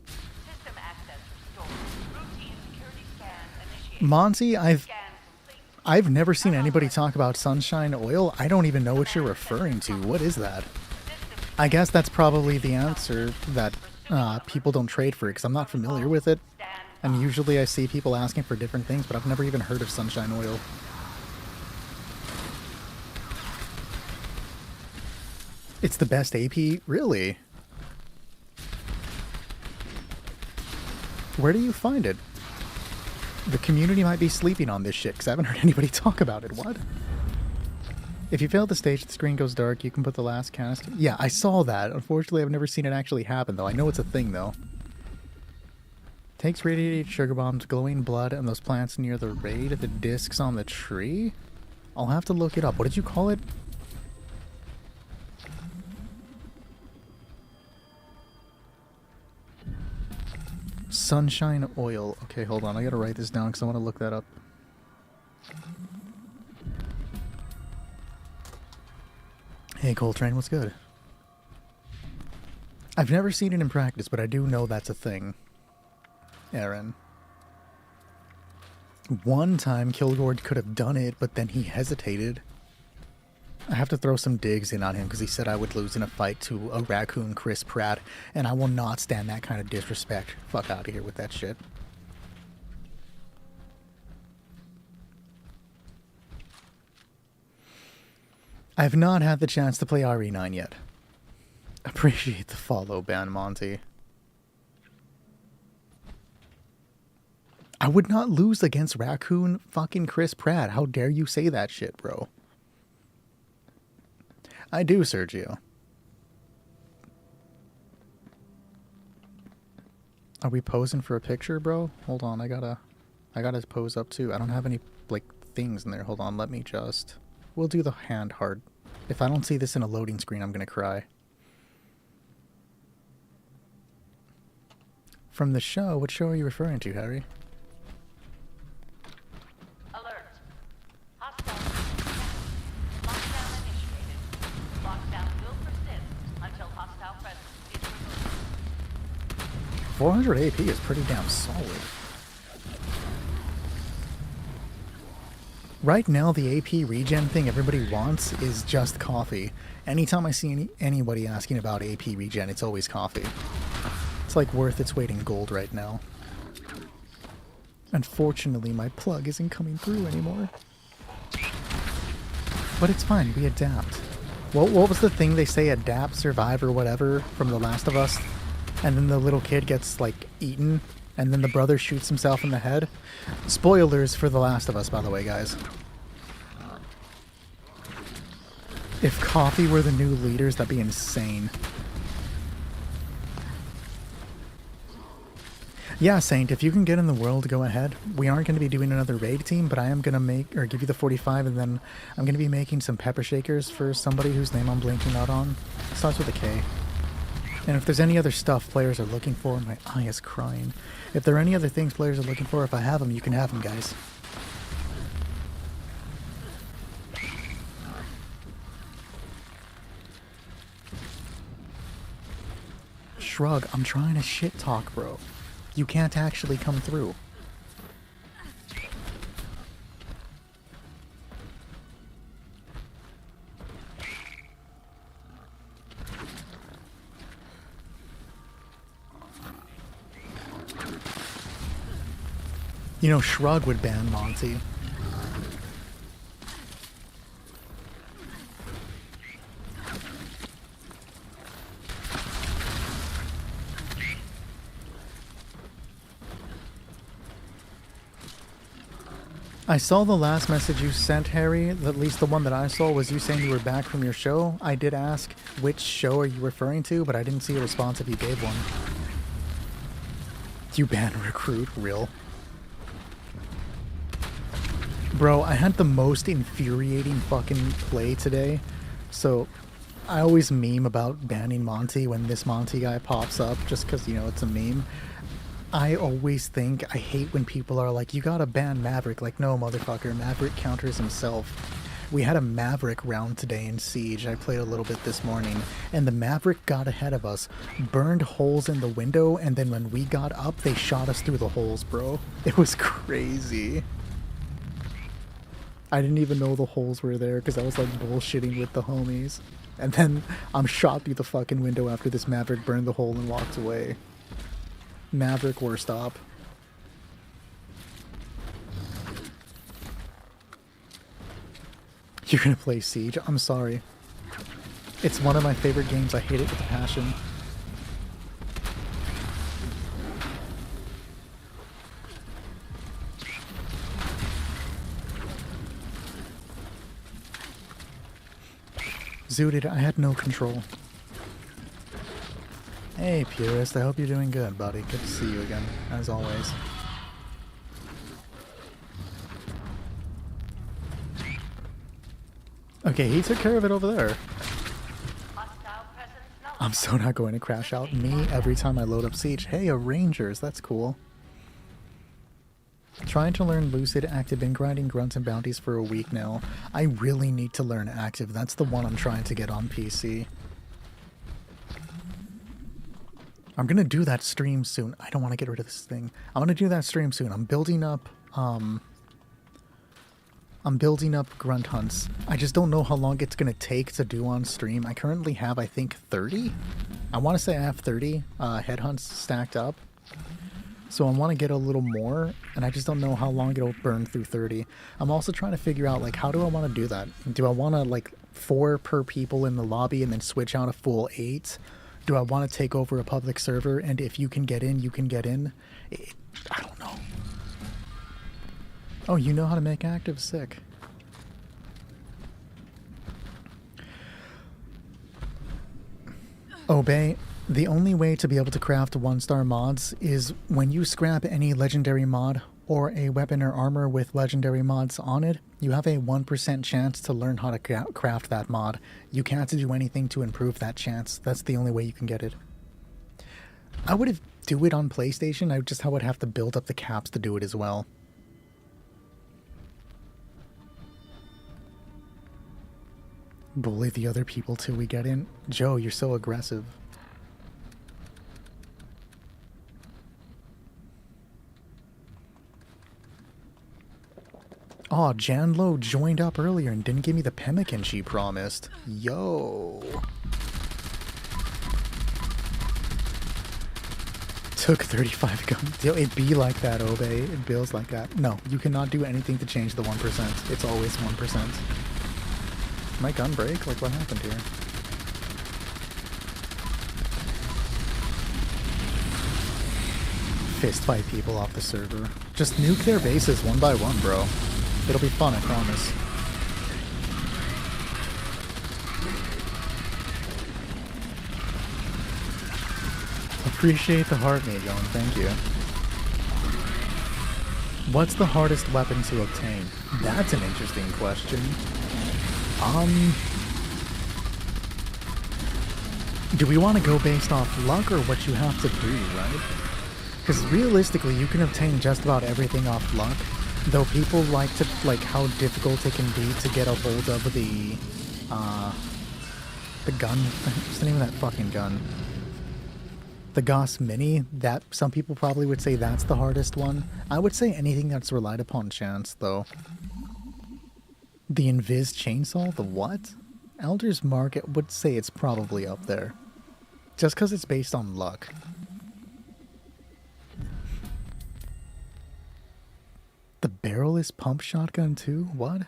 System access restored. Routine security scan initiated. Monty, Scan complete. I've never seen anybody talk about sunshine oil. I don't even know what you're referring to. What is that? I guess that's probably the answer that people don't trade for it, because I'm not familiar with it. And usually I see people asking for different things, but I've never even heard of sunshine oil. It's the best AP? Really? Where do you find it? The community might be sleeping on this shit, because I haven't heard anybody talk about it. What? If you fail the stage, the screen goes dark, you can put the last cast... Yeah, I saw that. Unfortunately, I've never seen it actually happen, though. I know it's a thing, though. Takes radiated sugar bombs, glowing blood, and those plants near the raid, the discs on the tree? I'll have to look it up. What did you call it? Sunshine oil. Okay, hold on. I gotta write this down because I want to look that up. Hey, Coltrane, what's good? I've never seen it in practice, but I do know that's a thing. Aaron. One time, Kilgore could have done it, but then he hesitated. I have to throw some digs in on him because he said I would lose in a fight to a raccoon Chris Pratt, and I will not stand that kind of disrespect. Fuck out of here with that shit. I've not had the chance to play RE9 yet. Appreciate the follow, Ban Monty. I would not lose against raccoon fucking Chris Pratt. How dare you say that shit, bro? I do, Sergio. Are we posing for a picture, bro? Hold on, I gotta pose up too. I don't have any, like, things in there. Hold on, let me just... We'll do the hand hard. If I don't see this in a loading screen, I'm gonna cry. From the show? What show are you referring to, Harry? Alert. Hostile. Lockdown initiated. Lockdown will persist until hostile presence is removed. 400 AP is pretty damn solid. Right now, the AP regen thing everybody wants is just coffee. Anytime I see anybody asking about AP regen, it's always coffee. It's like worth its weight in gold right now. Unfortunately, my plug isn't coming through anymore. But it's fine, we adapt. What was the thing they say, adapt, survive, or whatever, from The Last of Us? And then the little kid gets, like, eaten, and then the brother shoots himself in the head? Spoilers for The Last of Us, by the way, guys. If Coffee were the new leaders, that'd be insane. Yeah, Saint, if you can get in the world, go ahead. We aren't going to be doing another raid team, but I am going to make, or give you the 45, and then I'm going to be making some pepper shakers for somebody whose name I'm blanking out on. It starts with a K. And if there's any other stuff players are looking for, my eye is crying. If there are any other things players are looking for, if I have them, you can have them, guys. Shrug, I'm trying to shit talk, bro. You can't actually come through. You know, Shrug would ban Monty. I saw the last message you sent, Harry. At least the one that I saw was you saying you were back from your show. I did ask which show are you referring to, but I didn't see a response if you gave one. You ban Recruit, real. Bro, I had the most infuriating fucking play today. So, I always meme about banning Monty when this Monty guy pops up, just because, you know, it's a meme. I always think, I hate when people are like, you gotta ban Maverick. Like, no, motherfucker, Maverick counters himself. We had a Maverick round today in Siege. I played a little bit this morning, and the Maverick got ahead of us, burned holes in the window, and then when we got up, they shot us through the holes, bro. It was crazy. I didn't even know the holes were there because I was like bullshitting with the homies. And then I'm shot through the fucking window after this Maverick burned the hole and walked away. Maverick, worst op. You're gonna play Siege? I'm sorry. It's one of my favorite games. I hate it with a passion. Zooted, I had no control. Hey, Purist, I hope you're doing good, buddy. Good to see you again, as always. Okay, he took care of it over there. I'm so not going to crash out. Me, every time I load up Siege. Hey, a Rangers, that's cool. Trying to learn Lucid. Active. Been grinding grunts and bounties for a week now. I really need to learn Active. That's the one I'm trying to get on PC. I'm gonna do that stream soon. I don't want to get rid of this thing. I'm gonna do that stream soon. I'm building up grunt hunts. I just don't know how long it's gonna take to do on stream. I currently have, I think, 30. I want to say I have 30 head hunts stacked up. So I want to get a little more, and I just don't know how long it'll burn through 30. I'm also trying to figure out, like, how do I want to do that? Do I want to, like, 4 per people in the lobby and then switch out a full 8? Do I want to take over a public server, and if you can get in, you can get in? I don't know. Oh, you know how to make Active? Sick. Obey. The only way to be able to craft 1-star mods is when you scrap any legendary mod or a weapon or armor with legendary mods on it, you have a 1% chance to learn how to craft that mod. You can't do anything to improve that chance. That's the only way you can get it. I would do it on PlayStation. I would have to build up the caps to do it as well. Bully the other people till we get in. Joe, you're so aggressive. Aw, Janlo joined up earlier and didn't give me the pemmican she promised. Yo. Took 35 guns. Yo, it be like that, Obey. It feels like that. No, you cannot do anything to change the 1%. It's always 1%. My gun break? Like, what happened here? Fist fight people off the server. Just nuke their bases one by one, bro. It'll be fun, I promise. appreciate the heart, Majon. Thank you. What's the hardest weapon to obtain? That's an interesting question. Do we want to go based off luck or what you have to do, right? Because realistically, you can obtain just about everything off luck, though people like how difficult it can be to get a hold of the gun. What's the name of that fucking gun? The Gauss Mini. That some people probably would say that's the hardest one. I would say anything that's relied upon chance, though. The Invis Chainsaw? The what? Elder's Market would say it's probably up there. Just because it's based on luck. The barrelless pump shotgun too? What?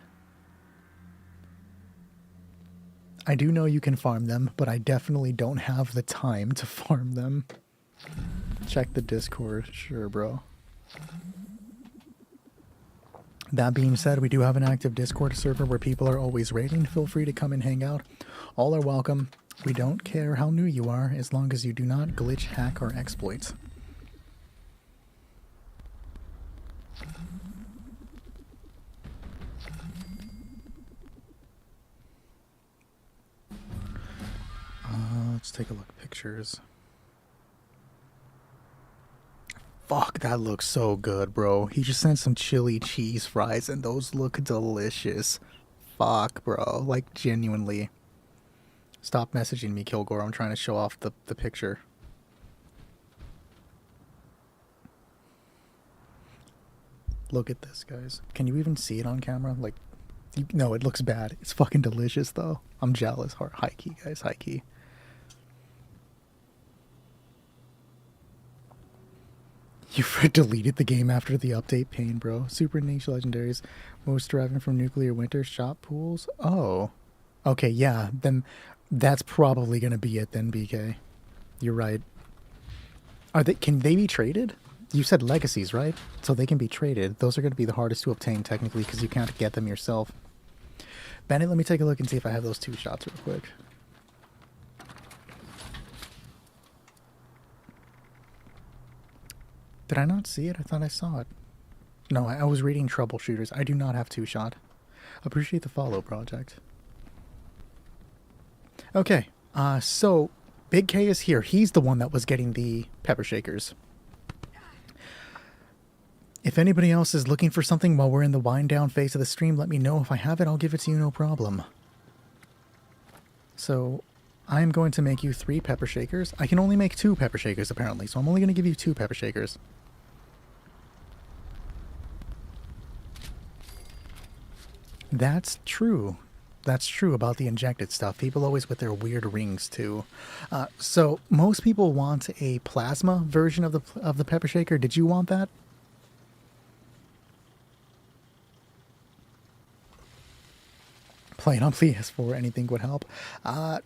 I do know you can farm them, but I definitely don't have the time to farm them. Check the Discord. Sure, bro. That being said, we do have an active Discord server where people are always raiding. Feel free to come and hang out. All are welcome. We don't care how new you are, as long as you do not glitch, hack, or exploit. Let's take a look at pictures. Fuck, that looks so good, bro. He just sent some chili cheese fries, and those look delicious. Fuck, bro. Like, genuinely. Stop messaging me, Kilgore. I'm trying to show off the picture. Look at this, guys. Can you even see it on camera? Like, no, it looks bad. It's fucking delicious, though. I'm jealous. High key, guys. High key. You deleted the game after the update. Pain, bro. Super niche legendaries. Most deriving from nuclear winter shop pools. Oh. Okay, yeah. Then that's probably going to be it then, BK. You're right. Can they be traded? You said legacies, right? So they can be traded. Those are going to be the hardest to obtain technically because you can't get them yourself. Bennett, let me take a look and see if I have those 2 shots real quick. Did I not see it? I thought I saw it. No, I was reading Troubleshooters. I do not have 2-shot. Appreciate the follow, Project. Okay, so Big K is here. He's the one that was getting the pepper shakers. If anybody else is looking for something while we're in the wind down phase of the stream, let me know. If I have it, I'll give it to you, no problem. So I'm going to make you 3 pepper shakers. I can only make 2 pepper shakers apparently, so I'm only going to give you 2 pepper shakers. That's true. That's true about the injected stuff. People always with their weird rings too. So most people want a plasma version of the pepper shaker. Did you want that? Playing on PS4, anything would help. I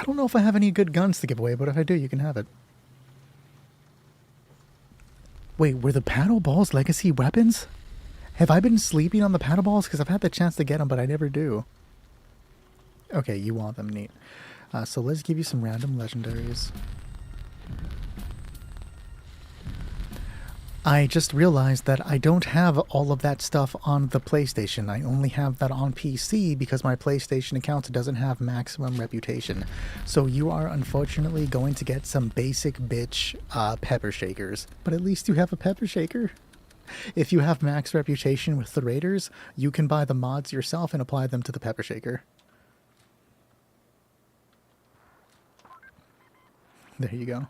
don't know if I have any good guns to give away, but if I do, you can have it. Wait, were the paddle balls legacy weapons? Have I been sleeping on the paddle balls? Because I've had the chance to get them, but I never do. Okay, you want them, neat. So let's give you some random legendaries. I just realized that I don't have all of that stuff on the PlayStation. I only have that on PC because my PlayStation account doesn't have maximum reputation. So you are unfortunately going to get some basic bitch pepper shakers. But at least you have a pepper shaker. If you have max reputation with the Raiders, you can buy the mods yourself and apply them to the pepper shaker. There you go.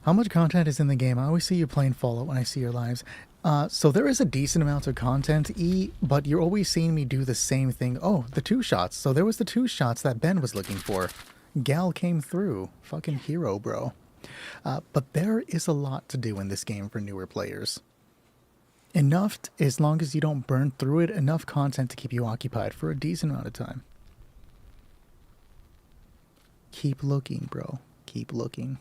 How much content is in the game? I always see you playing Fallout when I see your lives. So there is a decent amount of content, but you're always seeing me do the same thing. Oh, the 2 shots. So there was the 2 shots that Ben was looking for. Gal came through. Fucking hero, bro. But there is a lot to do in this game for newer players. Enough, as long as you don't burn through it, enough content to keep you occupied for a decent amount of time. Keep looking, bro. Keep looking.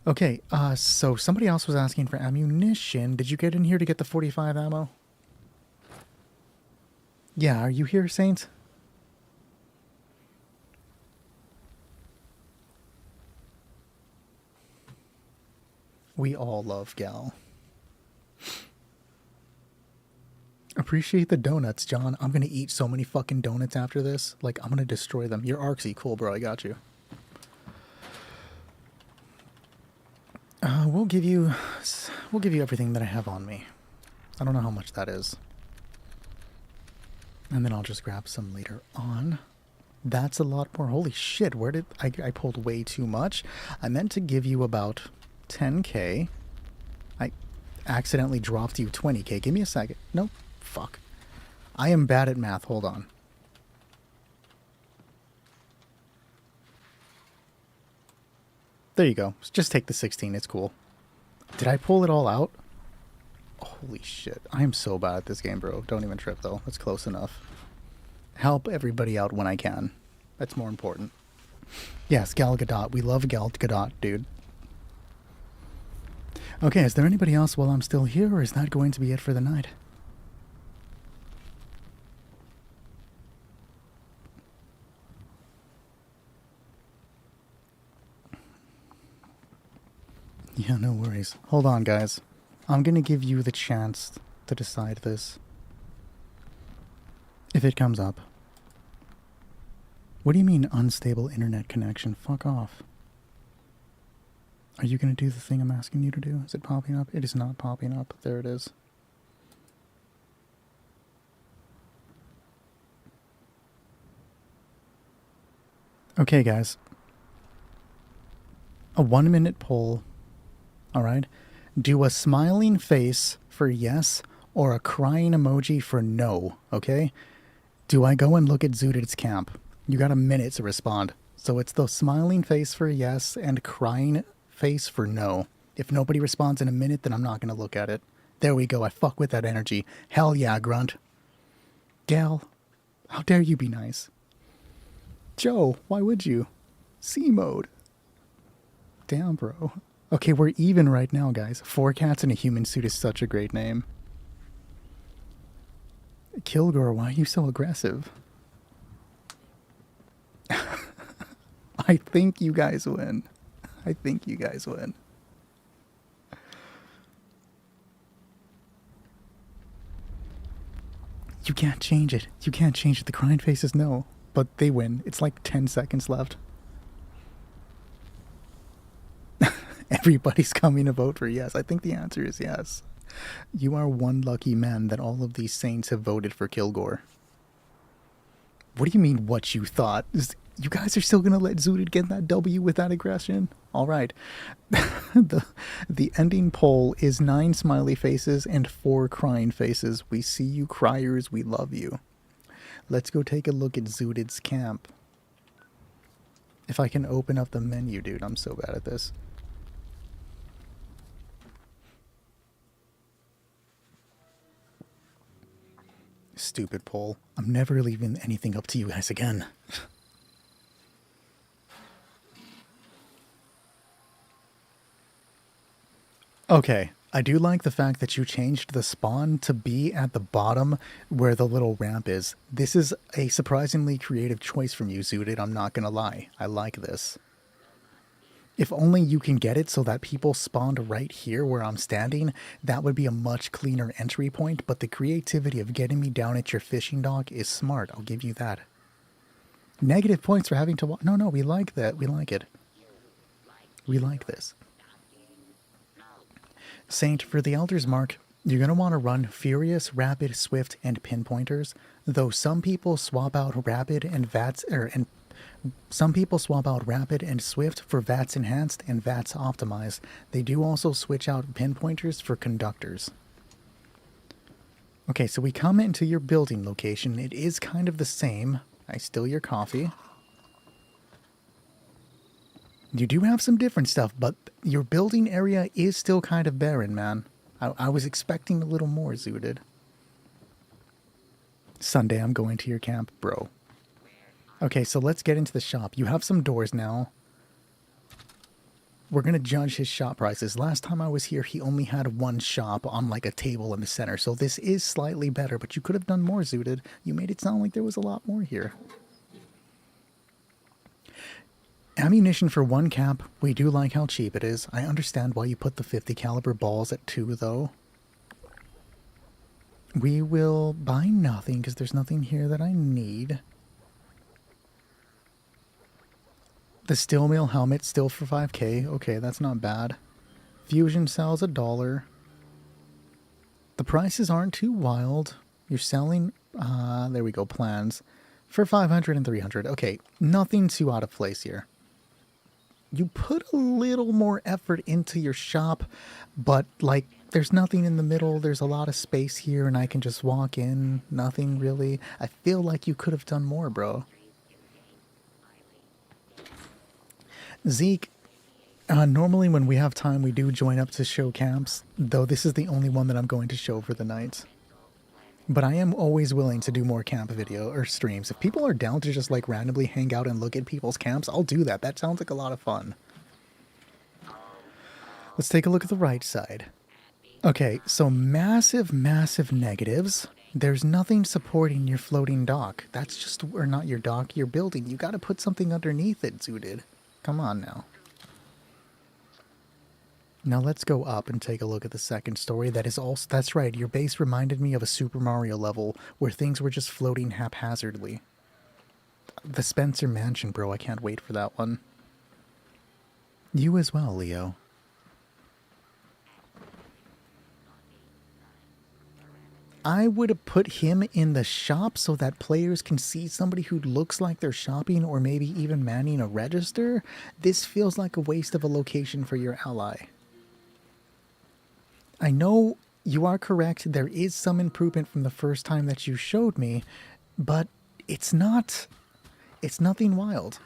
Okay, so somebody else was asking for ammunition. Did you get in here to get the 45 ammo? Yeah, are you here, Saint? We all love Gal. Appreciate the donuts, John. I'm gonna eat so many fucking donuts after this. Like, I'm gonna destroy them. You're artsy. Cool, bro. I got you. We'll give you everything that I have on me. I don't know how much that is. And then I'll just grab some later on. That's a lot more. Holy shit, where did... I pulled way too much. I meant to give you about 10k. I accidentally dropped you 20k. Give me a second. Nope. Fuck. I am bad at math. Hold on. There you go. Just take the 16. It's cool. Did I pull it all out? Holy shit. I am so bad at this game, bro. Don't even trip, though. It's close enough. Help everybody out when I can. That's more important. Yes, Gal Gadot. We love Gal Gadot, dude. Okay, is there anybody else while I'm still here, or is that going to be it for the night? Yeah, no worries. Hold on, guys. I'm gonna give you the chance to decide this. If it comes up. What do you mean, unstable internet connection? Fuck off. Are you gonna do the thing I'm asking you to do? Is it popping up? It is not popping up. There it is. Okay, guys. A 1-minute poll. Alright? Do a smiling face for yes or a crying emoji for no, okay? Do I go and look at Zooted's camp? You got a minute to respond. So it's the smiling face for yes and crying face for no. If nobody responds in a minute, then I'm not going to look at it. There we go. I fuck with that energy. Hell yeah, Grunt. Gal, how dare you be nice? Joe, why would you? C mode. Damn, bro. Okay, we're even right now, guys. 4 cats in a human suit is such a great name. Kilgore, why are you so aggressive? I think you guys win. I think you guys win. You can't change it. You can't change it. The crying faces no. But they win. It's like 10 seconds left. Everybody's coming to vote for yes. I think the answer is yes. You are one lucky man that all of these saints have voted for Kilgore. What do you mean what you thought? You guys are still going to let Zooted get that W with that aggression? All right. The ending poll is 9 smiley faces and 4 crying faces. We see you criers. We love you. Let's go take a look at Zooted's camp. If I can open up the menu, dude. I'm so bad at this. Stupid poll. I'm never leaving anything up to you guys again. Okay, I do like the fact that you changed the spawn to be at the bottom where the little ramp is. This is a surprisingly creative choice from you, Zooted. I'm not gonna lie. I like this. If only you can get it so that people spawned right here where I'm standing, that would be a much cleaner entry point, but the creativity of getting me down at your fishing dock is smart. I'll give you that. Negative points for having to No, we like that. We like it. We like this. Saint, for the Elder's Mark, you're going to want to run Furious, Rapid, Swift, and Pinpointers, though some people swap out Rapid and some people swap out Rapid and Swift for VATS Enhanced and VATS Optimized. They do also switch out Pinpointers for Conductors. Okay, so we come into your building location. It is kind of the same. I steal your coffee. You do have some different stuff, but your building area is still kind of barren, man. I was expecting a little more, Zooted. Sunday, I'm going to your camp, bro. Okay, so let's get into the shop. You have some doors now. we're going to judge his shop prices. Last time I was here, he only had one shop on like a table in the center. So this is slightly better, but you could have done more, Zooted. You made it sound like there was a lot more here. Ammunition for 1 cap. We do like how cheap it is. I understand why you put the 50 caliber balls at 2 though. We will buy nothing because there's nothing here that I need. The steel mill helmet still for 5k. Okay, that's not bad. Fusion cells $1. The prices aren't too wild. You're selling, there we go, plans for 500 and 300. Okay, nothing too out of place here. You put a little more effort into your shop, but like there's nothing in the middle. There's a lot of space here and I can just walk in. Nothing really. I feel like you could have done more, bro. Zeke, normally when we have time, we do join up to show camps, though this is the only one that I'm going to show for the night. But I am always willing to do more camp video or streams. If people are down to just like randomly hang out and look at people's camps, I'll do that. That sounds like a lot of fun. Let's take a look at the right side. Okay, so massive, massive negatives. There's nothing supporting your floating dock. That's just, or not your dock, your building. You gotta put something underneath it, Zooted. Come on now. Now let's go up and take a look at the second story. That is also, that's right, your base reminded me of a Super Mario level where things were just floating haphazardly. The Spencer Mansion, bro, I can't wait for that one. You as well, Leo. I would have put him in the shop so that players can see somebody who looks like they're shopping or maybe even manning a register. This feels like a waste of a location for your ally. I know you are correct. There is some improvement from the first time that you showed me, but it's nothing wild.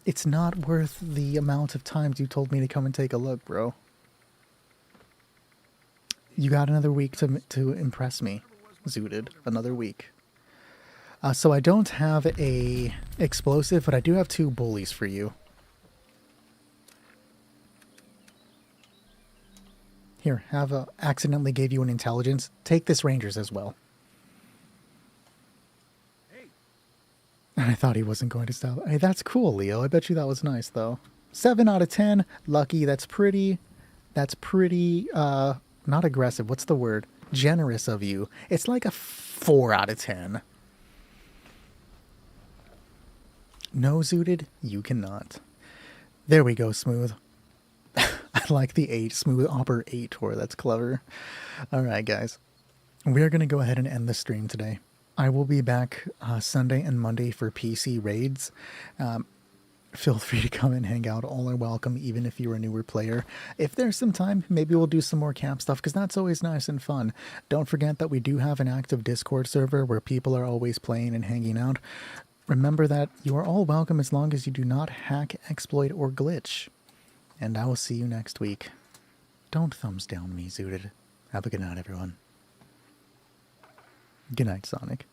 It's not worth the amount of times you told me to come and take a look, bro. You got another week to impress me, Zooted. Another week. So I don't have a explosive, but I do have 2 bullies for you. Here, accidentally gave you an intelligence. Take this Rangers as well. Hey. And I thought he wasn't going to stop. Hey, that's cool, Leo. I bet you that was nice, though. 7 out of 10. Lucky. That's pretty, not aggressive. What's the word? Generous of you. It's like a 4 out of 10. No, Zooted, you cannot. There we go, Smooth. I like the 8. Smooth Opera 8 tour. That's clever. All right, guys. We are going to go ahead and end the stream today. I will be back Sunday and Monday for PC raids. Feel free to come and hang out. All are welcome, even if you're a newer player. If there's some time, maybe we'll do some more camp stuff, because that's always nice and fun. Don't forget that we do have an active Discord server where people are always playing and hanging out. Remember that you are all welcome as long as you do not hack, exploit, or glitch. And I will see you next week. Don't thumbs down me, Zooted. Have a good night, everyone. Good night, Sonic.